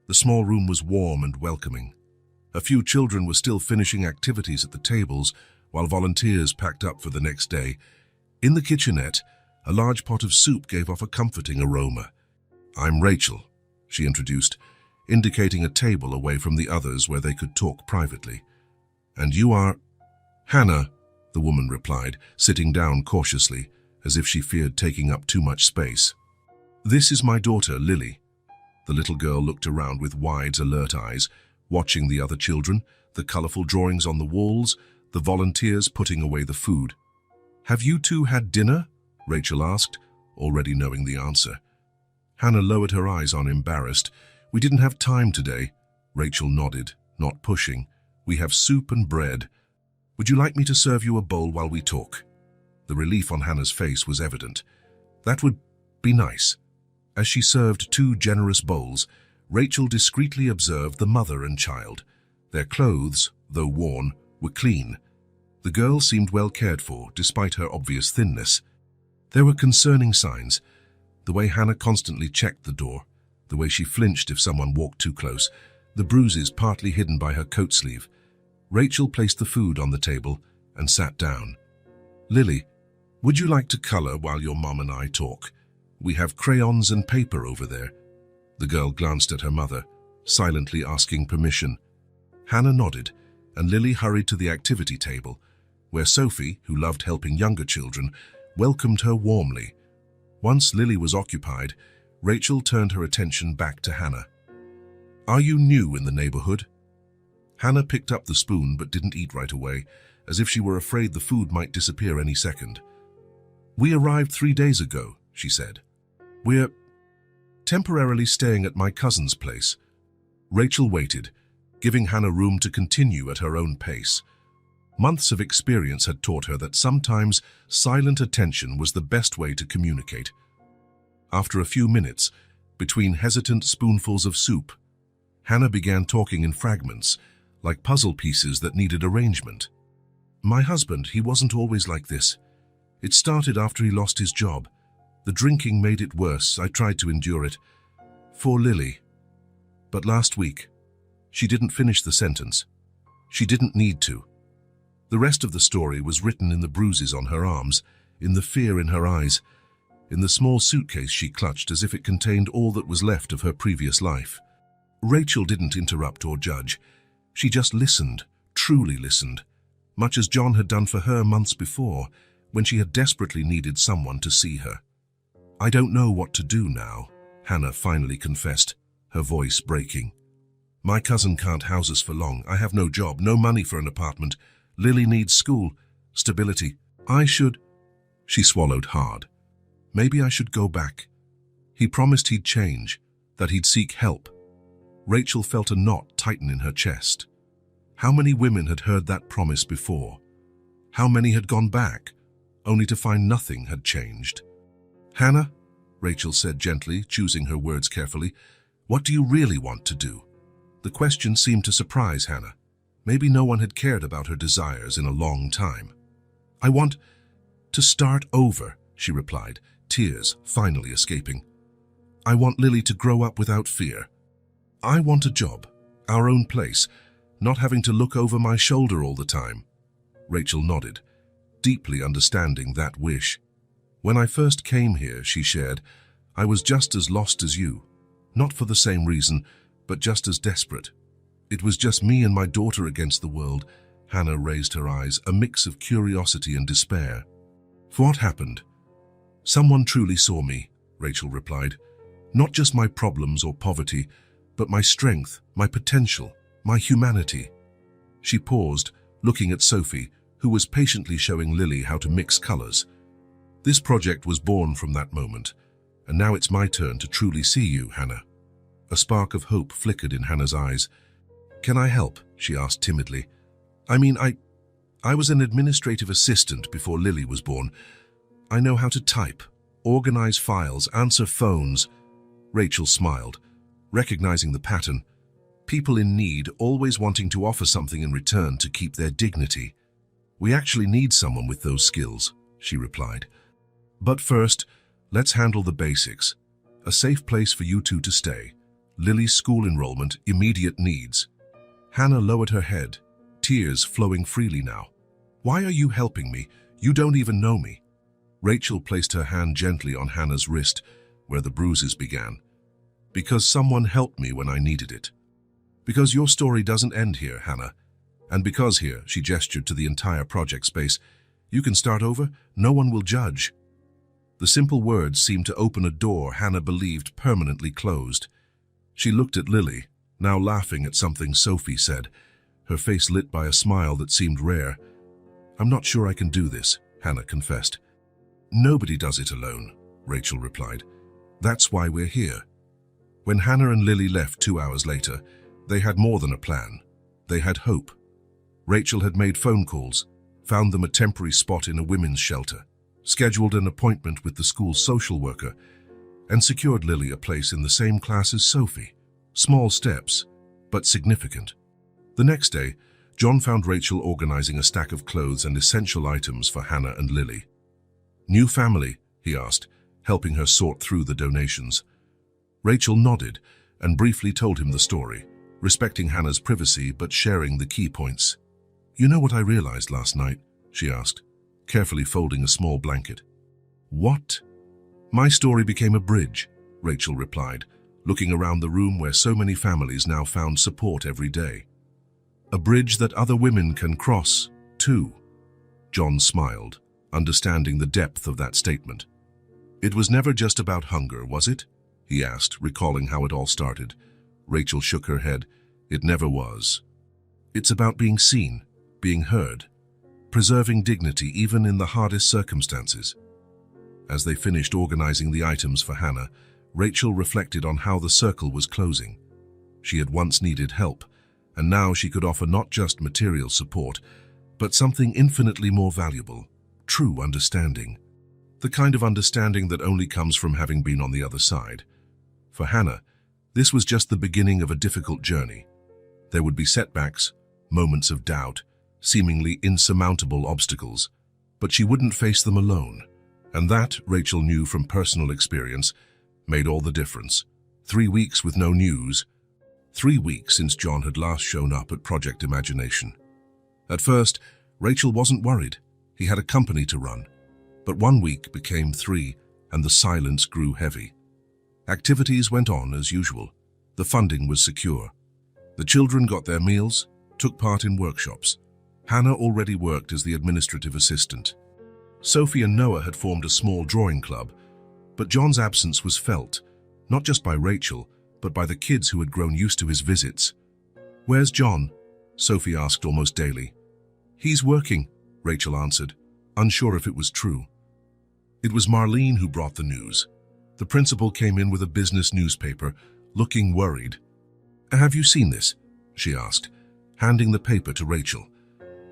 The small room was warm and welcoming. A few children were still finishing activities at the tables, while volunteers packed up for the next day. In the kitchenette, a large pot of soup gave off a comforting aroma. "I'm Rachel," she introduced, indicating a table away from the others where they could talk privately. "And you are—" "Hannah," the woman replied, sitting down cautiously, as if she feared taking up too much space. "This is my daughter, Lily." The little girl looked around with wide, alert eyes, watching the other children, the colorful drawings on the walls, the volunteers putting away the food. "Have you two had dinner?" Rachel asked, already knowing the answer. Hannah lowered her eyes on, embarrassed. "We didn't have time today." Rachel nodded, not pushing. "We have soup and bread. Would you like me to serve you a bowl while we talk?" The relief on Hannah's face was evident. "That would be nice." As she served two generous bowls, Rachel discreetly observed the mother and child. Their clothes, though worn, were clean. The girl seemed well cared for, despite her obvious thinness. There were concerning signs. The way Hannah constantly checked the door, the way she flinched if someone walked too close, the bruises partly hidden by her coat sleeve. Rachel placed the food on the table and sat down. "Lily, would you like to color while your mom and I talk? We have crayons and paper over there." The girl glanced at her mother, silently asking permission. Hannah nodded, and Lily hurried to the activity table, where Sophie, who loved helping younger children, welcomed her warmly. Once Lily was occupied, Rachel turned her attention back to Hannah. "Are you new in the neighborhood?" Hannah picked up the spoon but didn't eat right away, as if she were afraid the food might disappear any second. "We arrived 3 days ago," she said. "We're temporarily staying at my cousin's place." Rachel waited, giving Hannah room to continue at her own pace. Months of experience had taught her that sometimes silent attention was the best way to communicate. After a few minutes, between hesitant spoonfuls of soup, Hannah began talking in fragments, like puzzle pieces that needed arrangement. "My husband, he wasn't always like this. It started after he lost his job. The drinking made it worse. I tried to endure it. For Lily. But last week," she didn't finish the sentence. She didn't need to. The rest of the story was written in the bruises on her arms, in the fear in her eyes, in the small suitcase she clutched as if it contained all that was left of her previous life. Rachel didn't interrupt or judge. She just listened, truly listened, much as John had done for her months before, when she had desperately needed someone to see her. "I don't know what to do now," Hannah finally confessed, her voice breaking. "My cousin can't house us for long. I have no job, no money for an apartment. Lily needs school, stability. I should—" She swallowed hard. "Maybe I should go back." He promised he'd change, that he'd seek help. Rachel felt a knot tighten in her chest. How many women had heard that promise before? How many had gone back, only to find nothing had changed? "Hannah," Rachel said gently, choosing her words carefully, "what do you really want to do?" The question seemed to surprise Hannah. Maybe no one had cared about her desires in a long time. "I want to start over," she replied, tears finally escaping. "I want Lily to grow up without fear. I want a job, our own place, not having to look over my shoulder all the time." Rachel nodded, deeply understanding that wish. "When I first came here," she shared, "I was just as lost as you. Not for the same reason, but just as desperate. It was just me and my daughter against the world." Hannah raised her eyes, a mix of curiosity and despair. "What happened?" "Someone truly saw me," Rachel replied. "Not just my problems or poverty, but my strength, my potential, my humanity." She paused, looking at Sophie, who was patiently showing Lily how to mix colors. "This project was born from that moment, and now it's my turn to truly see you, Hannah." A spark of hope flickered in Hannah's eyes. "Can I help?" she asked timidly. I was an administrative assistant before Lily was born. I know how to type, organize files, answer phones." Rachel smiled, recognizing the pattern. People in need always wanting to offer something in return to keep their dignity. "We actually need someone with those skills," she replied. "But first, let's handle the basics. A safe place for you two to stay. Lily's school enrollment, immediate needs." Hannah lowered her head, tears flowing freely now. "Why are you helping me? You don't even know me." Rachel placed her hand gently on Hannah's wrist, where the bruises began. "Because someone helped me when I needed it. Because your story doesn't end here, Hannah. And because here," she gestured to the entire project space, "you can start over, no one will judge." The simple words seemed to open a door Hannah believed permanently closed. She looked at Lily, now laughing at something Sophie said, her face lit by a smile that seemed rare. "I'm not sure I can do this," Hannah confessed. "Nobody does it alone," Rachel replied. "That's why we're here." When Hannah and Lily left 2 hours later, they had more than a plan. They had hope. Rachel had made phone calls, found them a temporary spot in a women's shelter, scheduled an appointment with the school's social worker, and secured Lily a place in the same class as Sophie. Small steps, but significant. The next day, John found Rachel organizing a stack of clothes and essential items for Hannah and Lily. "New family?" he asked, helping her sort through the donations. Rachel nodded and briefly told him the story, respecting Hannah's privacy but sharing the key points. "You know what I realized last night?" she asked, carefully folding a small blanket. "What?" "My story became a bridge," Rachel replied, looking around the room where so many families now found support every day. "A bridge that other women can cross, too." John smiled, understanding the depth of that statement. "It was never just about hunger, was it?" he asked, recalling how it all started. Rachel shook her head. "It never was. It's about being seen, being heard, preserving dignity even in the hardest circumstances." As they finished organizing the items for Hannah, Rachel reflected on how the circle was closing. She had once needed help, and now she could offer not just material support, but something infinitely more valuable, true understanding. The kind of understanding that only comes from having been on the other side. For Hannah, this was just the beginning of a difficult journey. There would be setbacks, moments of doubt, seemingly insurmountable obstacles, but she wouldn't face them alone. And that, Rachel knew from personal experience, made all the difference. 3 weeks with no news. 3 weeks since John had last shown up at Project Imagination. At first, Rachel wasn't worried. He had a company to run. But 1 week became 3, and the silence grew heavy. Activities went on as usual. The funding was secure. The children got their meals, took part in workshops. Hannah already worked as the administrative assistant. Sophie and Noah had formed a small drawing club, but John's absence was felt, not just by Rachel, but by the kids who had grown used to his visits. "Where's John?" Sophie asked almost daily. "He's working," Rachel answered, unsure if it was true. It was Marlene who brought the news. The principal came in with a business newspaper, looking worried. "Have you seen this?" she asked, handing the paper to Rachel.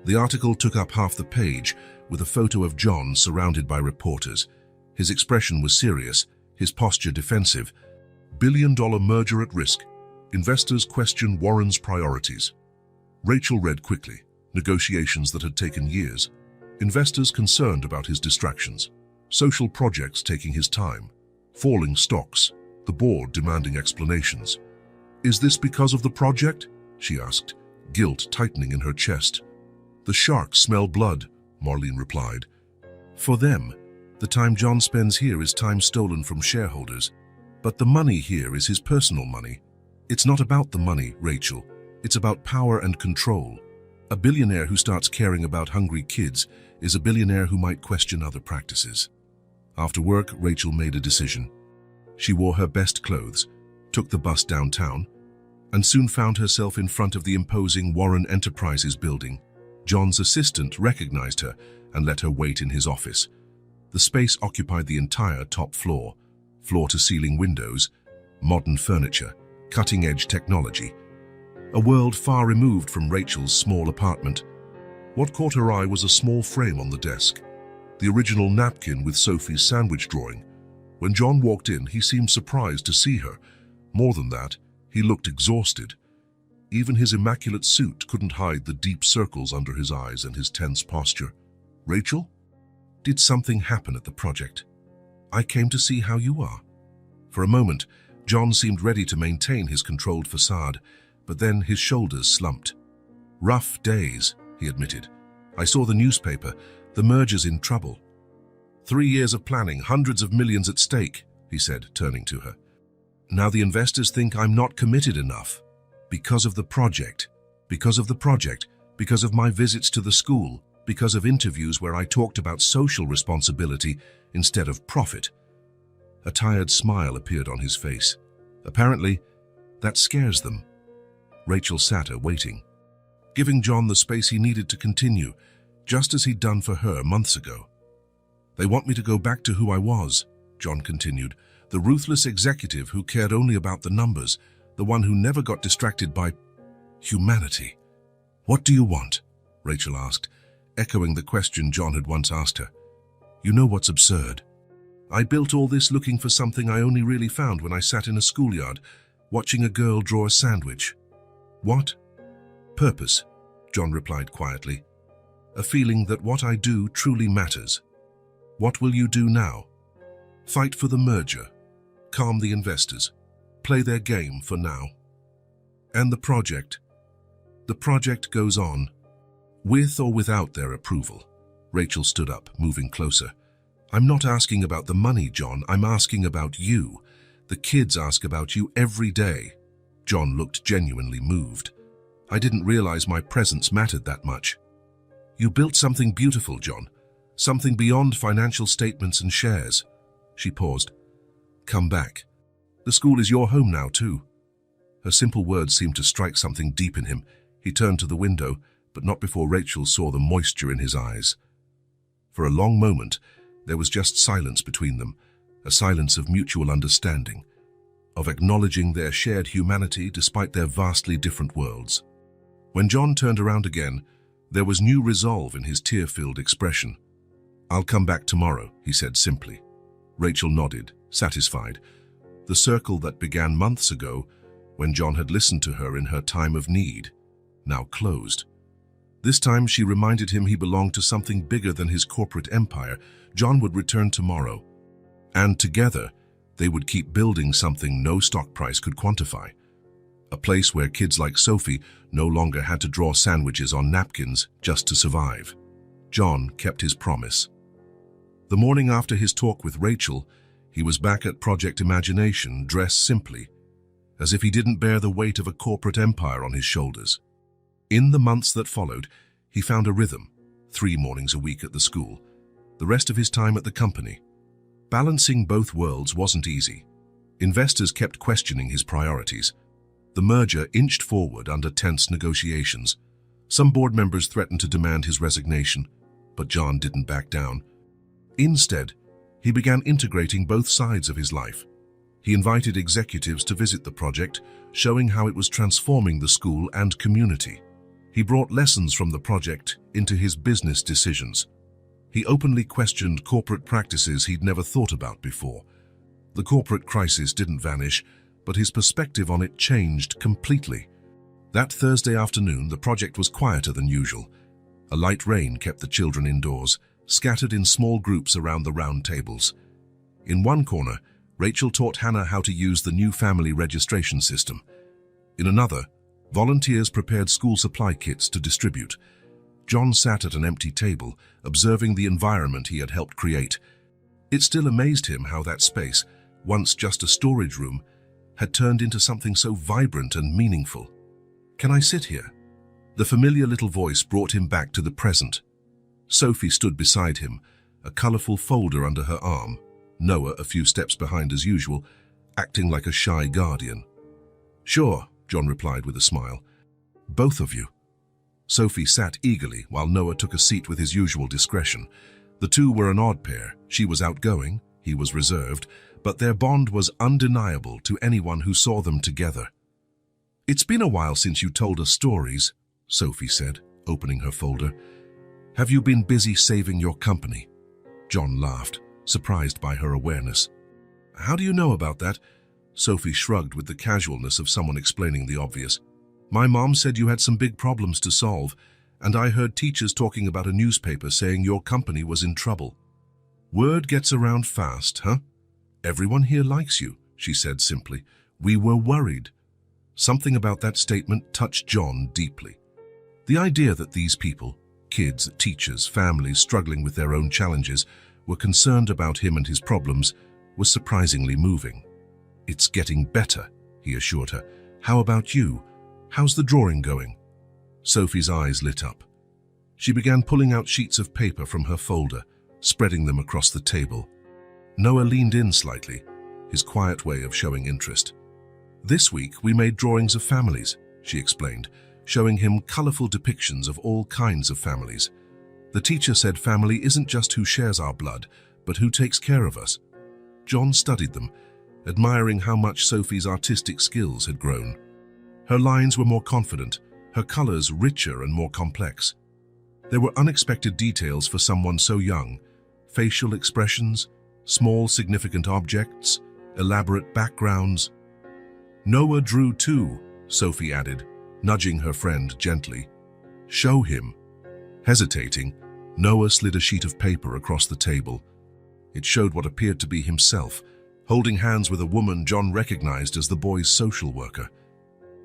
The article took up half the page, with a photo of John surrounded by reporters. His expression was serious, his posture defensive. "Billion-dollar merger at risk. Investors question Warren's priorities." Rachel read quickly, negotiations that had taken years. Investors concerned about his distractions. Social projects taking his time. Falling stocks. The board demanding explanations. "Is this because of the project?" she asked, guilt tightening in her chest. "The sharks smell blood," Marlene replied. "For them, the time John spends here is time stolen from shareholders. But the money here is his personal money. It's not about the money, Rachel. It's about power and control. A billionaire who starts caring about hungry kids is a billionaire who might question other practices." After work, Rachel made a decision. She wore her best clothes, took the bus downtown, and soon found herself in front of the imposing Warren Enterprises building. John's assistant recognized her and let her wait in his office. The space occupied the entire top floor, floor-to-ceiling windows, modern furniture, cutting-edge technology. A world far removed from Rachel's small apartment. What caught her eye was a small frame on the desk, the original napkin with Sophie's sandwich drawing. When John walked in, he seemed surprised to see her. More than that, he looked exhausted. Even his immaculate suit couldn't hide the deep circles under his eyes and his tense posture. "Rachel? Did something happen at the project? I came to see how you are." For a moment, John seemed ready to maintain his controlled facade, but then his shoulders slumped. "Rough days," he admitted. "I saw the newspaper. The merger's in trouble." 3 years of planning, hundreds of millions at stake," he said, turning to her. "Now the investors think I'm not committed enough. Because of the project. Because of the project. Because of my visits to the school. Because of interviews where I talked about social responsibility instead of profit." A tired smile appeared on his face. Apparently, that scares them. Rachel sat her, waiting, giving John the space he needed to continue, just as he'd done for her months ago. "They want me to go back to who I was," John continued, "the ruthless executive who cared only about the numbers, the one who never got distracted by humanity." "What do you want?" Rachel asked, echoing the question John had once asked her. "You know what's absurd? I built all this looking for something I only really found when I sat in a schoolyard, watching a girl draw a sandwich." "What?" "Purpose," John replied quietly. "A feeling that what I do truly matters." "What will you do now?" "Fight for the merger, calm the investors, play their game for now." "And the project?" "The project goes on, with or without their approval." Rachel stood up, moving closer. "I'm not asking about the money, John. I'm asking about you. The kids ask about you every day." John looked genuinely moved. "I didn't realize my presence mattered that much." "You built something beautiful, John. Something beyond financial statements and shares." She paused. "Come back. The school is your home now, too." Her simple words seemed to strike something deep in him. He turned to the window, but not before Rachel saw the moisture in his eyes. For a long moment, there was just silence between them, a silence of mutual understanding, of acknowledging their shared humanity despite their vastly different worlds. When John turned around again, there was new resolve in his tear-filled expression. "I'll come back tomorrow," he said simply. Rachel nodded, satisfied. The circle that began months ago, when John had listened to her in her time of need, now closed. This time she reminded him he belonged to something bigger than his corporate empire. John would return tomorrow, and together they would keep building something no stock price could quantify. A place where kids like Sophie no longer had to draw sandwiches on napkins just to survive. John kept his promise. The morning after his talk with Rachel, he was back at Project Imagination, dressed simply, as if he didn't bear the weight of a corporate empire on his shoulders. In the months that followed, he found a rhythm, 3 mornings a week at the school, the rest of his time at the company. Balancing both worlds wasn't easy. Investors kept questioning his priorities. The merger inched forward under tense negotiations. Some board members threatened to demand his resignation, but John didn't back down. Instead, he began integrating both sides of his life. He invited executives to visit the project, showing how it was transforming the school and community. He brought lessons from the project into his business decisions. He openly questioned corporate practices he'd never thought about before. The corporate crisis didn't vanish, but his perspective on it changed completely. That Thursday afternoon, the project was quieter than usual. A light rain kept the children indoors, scattered in small groups around the round tables. In one corner, Rachel taught Hannah how to use the new family registration system. In another, volunteers prepared school supply kits to distribute. John sat at an empty table, observing the environment he had helped create. It still amazed him how that space, once just a storage room, had turned into something so vibrant and meaningful. "Can I sit here?" The familiar little voice brought him back to the present. Sophie stood beside him, a colorful folder under her arm. Noah a few steps behind as usual, acting like a shy guardian. "Sure," John replied with a smile. "Both of you." Sophie sat eagerly while Noah took a seat with his usual discretion. The two were an odd pair. She was outgoing, he was reserved, but their bond was undeniable to anyone who saw them together. "It's been a while since you told us stories," Sophie said, opening her folder. "Have you been busy saving your company?" John laughed, surprised by her awareness. "How do you know about that?" Sophie shrugged with the casualness of someone explaining the obvious. "My mom said you had some big problems to solve, and I heard teachers talking about a newspaper saying your company was in trouble." "Word gets around fast, huh?" "Everyone here likes you," she said simply. "We were worried." Something about that statement touched John deeply. The idea that these people, kids, teachers, families struggling with their own challenges, were concerned about him and his problems was surprisingly moving. "It's getting better," he assured her. "How about you? How's the drawing going?" Sophie's eyes lit up. She began pulling out sheets of paper from her folder, spreading them across the table. Noah leaned in slightly, his quiet way of showing interest. "This week we made drawings of families," she explained, showing him colorful depictions of all kinds of families. "The teacher said family isn't just who shares our blood, but who takes care of us." John studied them, admiring how much Sophie's artistic skills had grown. Her lines were more confident, her colors richer and more complex. There were unexpected details for someone so young: facial expressions, small significant objects, elaborate backgrounds. "Noah drew too," Sophie added, nudging her friend gently. "Show him." Hesitating, Noah slid a sheet of paper across the table. It showed what appeared to be himself, holding hands with a woman John recognized as the boy's social worker.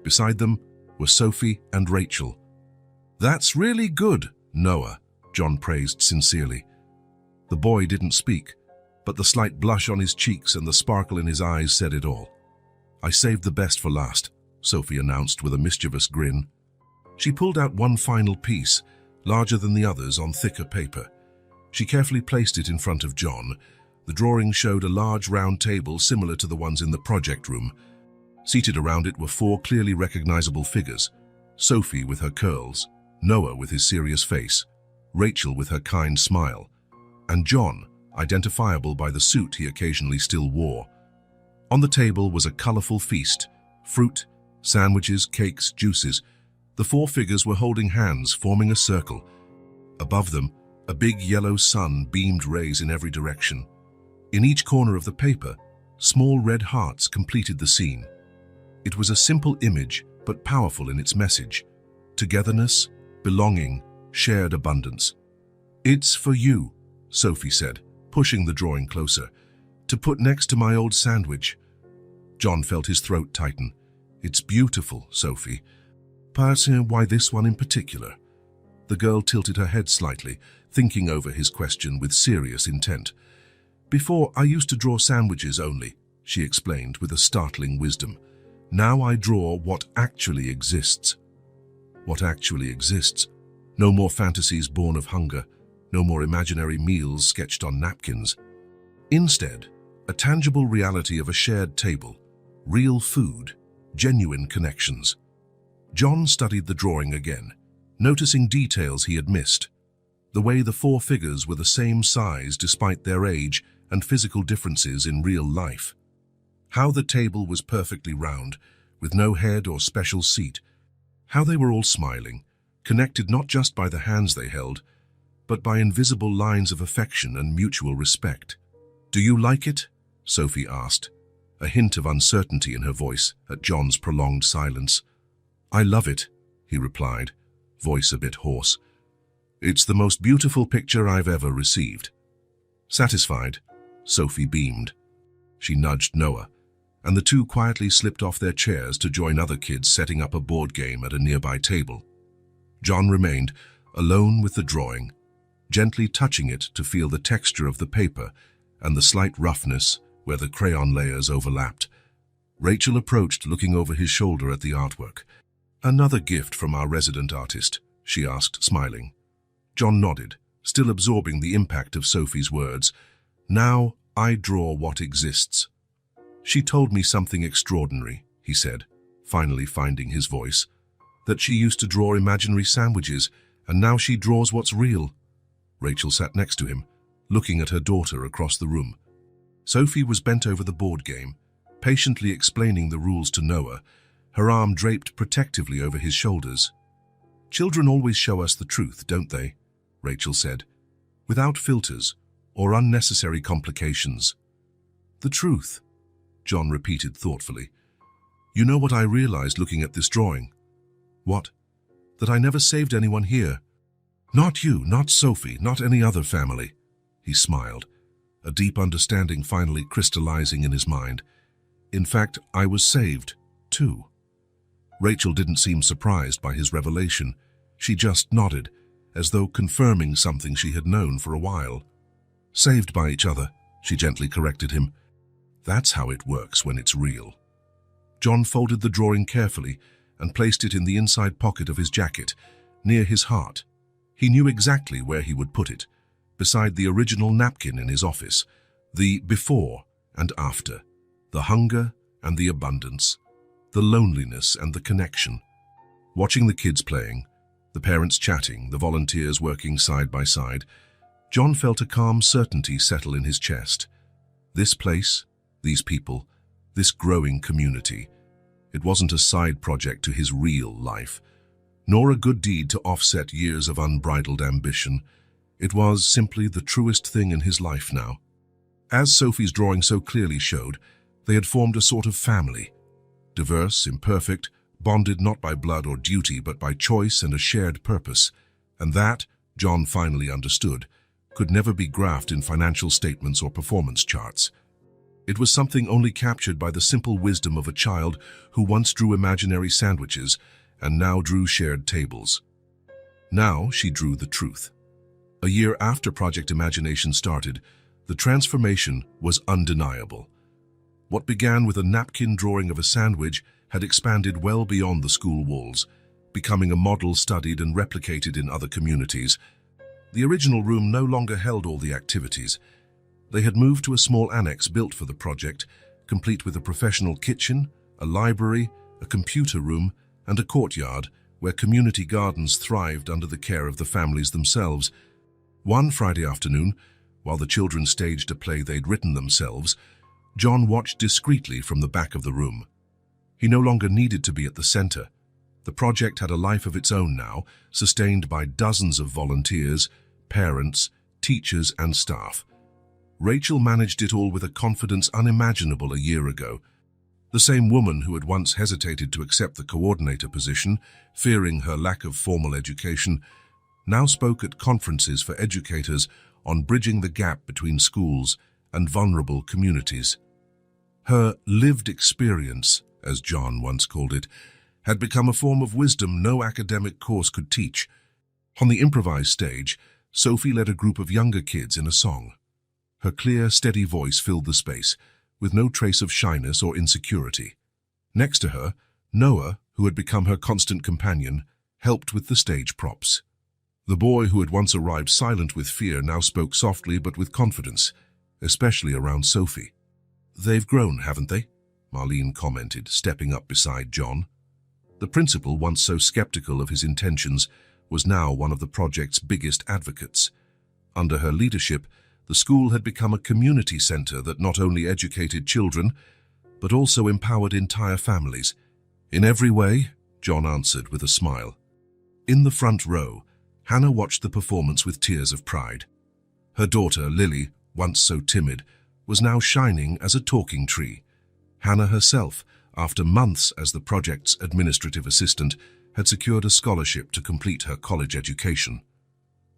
Beside them were Sophie and Rachel. "That's really good, Noah," John praised sincerely. The boy didn't speak, but the slight blush on his cheeks and the sparkle in his eyes said it all. "I saved the best for last," Sophie announced with a mischievous grin. She pulled out one final piece, larger than the others on thicker paper. She carefully placed it in front of John. The drawing showed a large round table similar to the ones in the project room. Seated around it were 4 clearly recognizable figures: Sophie with her curls, Noah with his serious face, Rachel with her kind smile, and John, identifiable by the suit he occasionally still wore. On the table was a colorful feast: fruit, sandwiches, cakes, juices. The 4 figures were holding hands, forming a circle. Above them, a big yellow sun beamed rays in every direction. In each corner of the paper, small red hearts completed the scene. It was a simple image, but powerful in its message: togetherness, belonging, shared abundance. "It's for you," Sophie said, pushing the drawing closer, "to put next to my old sandwich." John felt his throat tighten. "It's beautiful, Sophie. Perhaps why this one in particular?" The girl tilted her head slightly, thinking over his question with serious intent. "Before, I used to draw sandwiches only," she explained with a startling wisdom. "Now I draw what actually exists." What actually exists? No more fantasies born of hunger, no more imaginary meals sketched on napkins. Instead, a tangible reality of a shared table, real food, genuine connections. John studied the drawing again, noticing details he had missed. The way the 4 figures were the same size despite their age and physical differences in real life. How the table was perfectly round, with no head or special seat. How they were all smiling, connected not just by the hands they held, but by invisible lines of affection and mutual respect. "Do you like it?" Sophie asked, a hint of uncertainty in her voice at John's prolonged silence. "I love it," he replied, voice a bit hoarse. "It's the most beautiful picture I've ever received." Satisfied, Sophie beamed. She nudged Noah, and the two quietly slipped off their chairs to join other kids setting up a board game at a nearby table. John remained, alone with the drawing, gently touching it to feel the texture of the paper and the slight roughness where the crayon layers overlapped. Rachel approached, looking over his shoulder at the artwork. "Another gift from our resident artist?" she asked, smiling. John nodded, still absorbing the impact of Sophie's words. "Now I draw what exists." "She told me something extraordinary," he said, finally finding his voice. "That she used to draw imaginary sandwiches, and now she draws what's real." Rachel sat next to him, looking at her daughter across the room. Sophie was bent over the board game, patiently explaining the rules to Noah, her arm draped protectively over his shoulders. "Children always show us the truth, don't they?" Rachel said, "without filters or unnecessary complications." "The truth," John repeated thoughtfully. "You know what I realized looking at this drawing?" "What?" "That I never saved anyone here. Not you, not Sophie, not any other family." He smiled, a deep understanding finally crystallizing in his mind. "In fact, I was saved, too." Rachel didn't seem surprised by his revelation. She just nodded, as though confirming something she had known for a while. "Saved by each other," she gently corrected him. "That's how it works when it's real." John folded the drawing carefully and placed it in the inside pocket of his jacket, near his heart. He knew exactly where he would put it, beside the original napkin in his office, the before and after, the hunger and the abundance, the loneliness and the connection. Watching the kids playing, the parents chatting, the volunteers working side by side, John felt a calm certainty settle in his chest. This place, these people, this growing community, it wasn't a side project to his real life, nor a good deed to offset years of unbridled ambition. It was simply the truest thing in his life now. As Sophie's drawing so clearly showed, they had formed a sort of family. Diverse, imperfect, bonded not by blood or duty, but by choice and a shared purpose. And that, John finally understood, could never be graphed in financial statements or performance charts. It was something only captured by the simple wisdom of a child who once drew imaginary sandwiches and now drew shared tables. Now she drew the truth. A year after Project Imagination started, the transformation was undeniable. What began with a napkin drawing of a sandwich had expanded well beyond the school walls, becoming a model studied and replicated in other communities. The original room no longer held all the activities. They had moved to a small annex built for the project, complete with a professional kitchen, a library, a computer room, and a courtyard where community gardens thrived under the care of the families themselves. One Friday afternoon, while the children staged a play they'd written themselves, John watched discreetly from the back of the room. He no longer needed to be at the center. The project had a life of its own now, sustained by dozens of volunteers, parents, teachers, and staff. Rachel managed it all with a confidence unimaginable a year ago. The same woman who had once hesitated to accept the coordinator position, fearing her lack of formal education, now spoke at conferences for educators on bridging the gap between schools and vulnerable communities. Her lived experience, as John once called it, had become a form of wisdom no academic course could teach. On the improvised stage, Sophie led a group of younger kids in a song. Her clear, steady voice filled the space, with no trace of shyness or insecurity. Next to her, Noah, who had become her constant companion, helped with the stage props. The boy who had once arrived silent with fear now spoke softly but with confidence, especially around Sophie. "They've grown, haven't they?" Marlene commented, stepping up beside John. The principal, once so skeptical of his intentions, was now one of the project's biggest advocates. Under her leadership, the school had become a community center that not only educated children, but also empowered entire families. "In every way," John answered with a smile. In the front row, Hannah watched the performance with tears of pride. Her daughter, Lily, once so timid, was now shining as a talking tree. Hannah herself, after months as the project's administrative assistant, had secured a scholarship to complete her college education.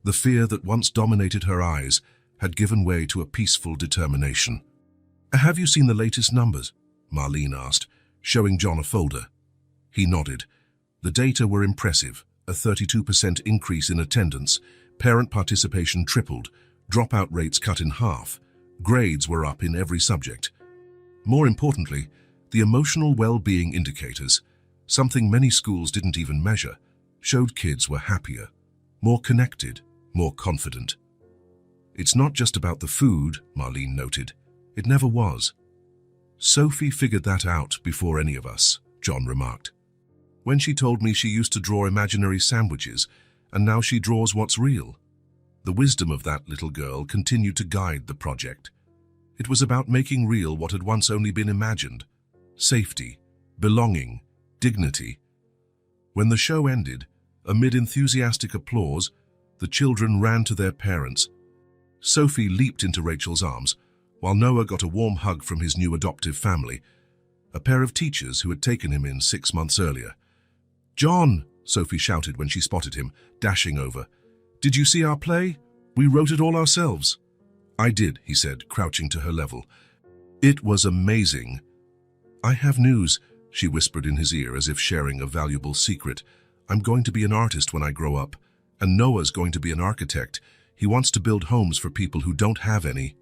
The fear that once dominated her eyes had given way to a peaceful determination. "Have you seen the latest numbers?" Marlene asked, showing John a folder. He nodded. The data were impressive. A 32% increase in attendance, parent participation tripled, dropout rates cut in half, grades were up in every subject. More importantly, the emotional well-being indicators, something many schools didn't even measure, showed kids were happier, more connected, more confident. "It's not just about the food," Marlene noted. "It never was." "Sophie figured that out before any of us," John remarked. "When she told me she used to draw imaginary sandwiches, and now she draws what's real." The wisdom of that little girl continued to guide the project. It was about making real what had once only been imagined: safety, belonging, dignity. When the show ended, amid enthusiastic applause, the children ran to their parents. Sophie leaped into Rachel's arms, while Noah got a warm hug from his new adoptive family, a pair of teachers who had taken him in 6 months earlier. "John!" Sophie shouted when she spotted him, dashing over. "Did you see our play? We wrote it all ourselves." "I did," he said, crouching to her level. "It was amazing." "I have news," she whispered in his ear as if sharing a valuable secret. "I'm going to be an artist when I grow up, and Noah's going to be an architect. He wants to build homes for people who don't have any."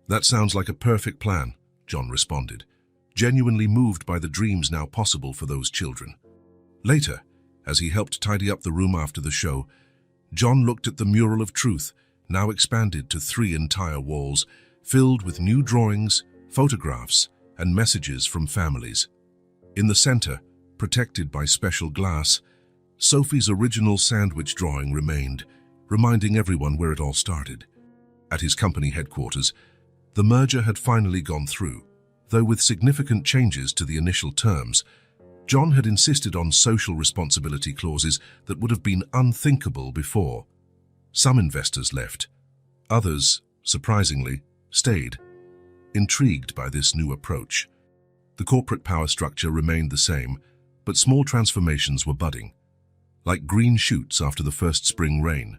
"That sounds like a perfect plan," John responded, genuinely moved by the dreams now possible for those children. Later, as he helped tidy up the room after the show, John looked at the mural of truth, now expanded to 3 entire walls, filled with new drawings, photographs, and messages from families. In the center, protected by special glass, Sophie's original sandwich drawing remained, reminding everyone where it all started. At his company headquarters, the merger had finally gone through, though with significant changes to the initial terms. John had insisted on social responsibility clauses that would have been unthinkable before. Some investors left. Others, surprisingly, stayed, intrigued by this new approach. The corporate power structure remained the same, but small transformations were budding, like green shoots after the first spring rain.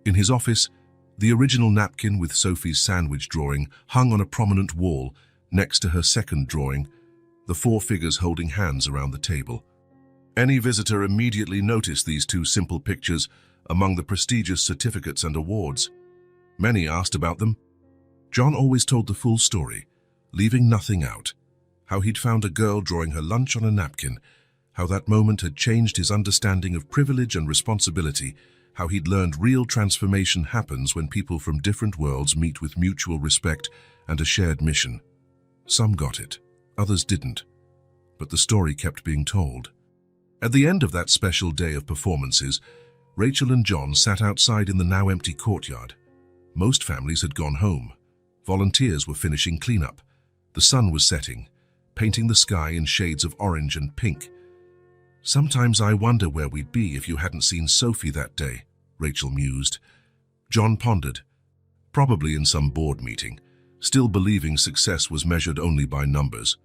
In his office, the original napkin with Sophie's sandwich drawing hung on a prominent wall next to her second drawing, the 4 figures holding hands around the table. Any visitor immediately noticed these 2 simple pictures among the prestigious certificates and awards. Many asked about them. John always told the full story, leaving nothing out. How he'd found a girl drawing her lunch on a napkin, how that moment had changed his understanding of privilege and responsibility, how he'd learned real transformation happens when people from different worlds meet with mutual respect and a shared mission. Some got it, others didn't, but the story kept being told. At the end of that special day of performances, Rachel and John sat outside in the now empty courtyard. Most families had gone home. Volunteers were finishing cleanup. The sun was setting, painting the sky in shades of orange and pink. "Sometimes I wonder where we'd be if you hadn't seen Sophie that day," Rachel mused. John pondered, probably in some board meeting, still believing success was measured only by numbers.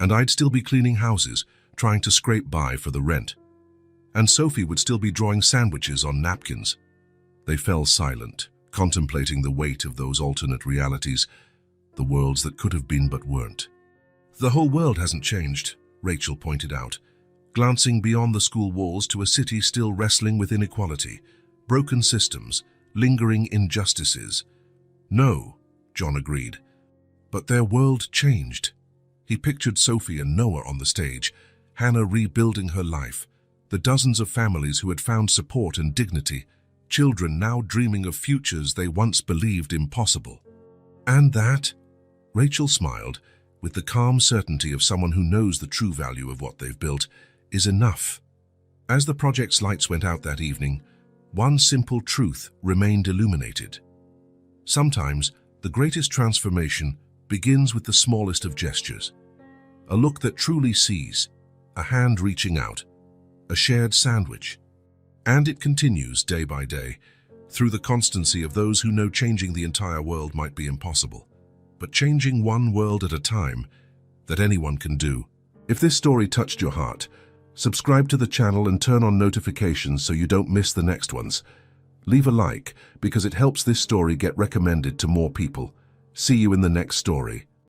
"And I'd still be cleaning houses, trying to scrape by for the rent. And Sophie would still be drawing sandwiches on napkins." They fell silent, contemplating the weight of those alternate realities, the worlds that could have been but weren't. "The whole world hasn't changed," Rachel pointed out, glancing beyond the school walls to a city still wrestling with inequality, broken systems, lingering injustices. "No," John agreed, "but their world changed." He pictured Sophie and Noah on the stage, Hannah rebuilding her life, the dozens of families who had found support and dignity, children now dreaming of futures they once believed impossible. "And that," Rachel smiled, with the calm certainty of someone who knows the true value of what they've built, "is enough." As the project's lights went out that evening, one simple truth remained illuminated. Sometimes the greatest transformation begins with the smallest of gestures. A look that truly sees, a hand reaching out, a shared sandwich. And it continues day by day, through the constancy of those who know changing the entire world might be impossible, but changing one world at a time, that anyone can do. If this story touched your heart, subscribe to the channel and turn on notifications so you don't miss the next ones. Leave a like, because it helps this story get recommended to more people. See you in the next story.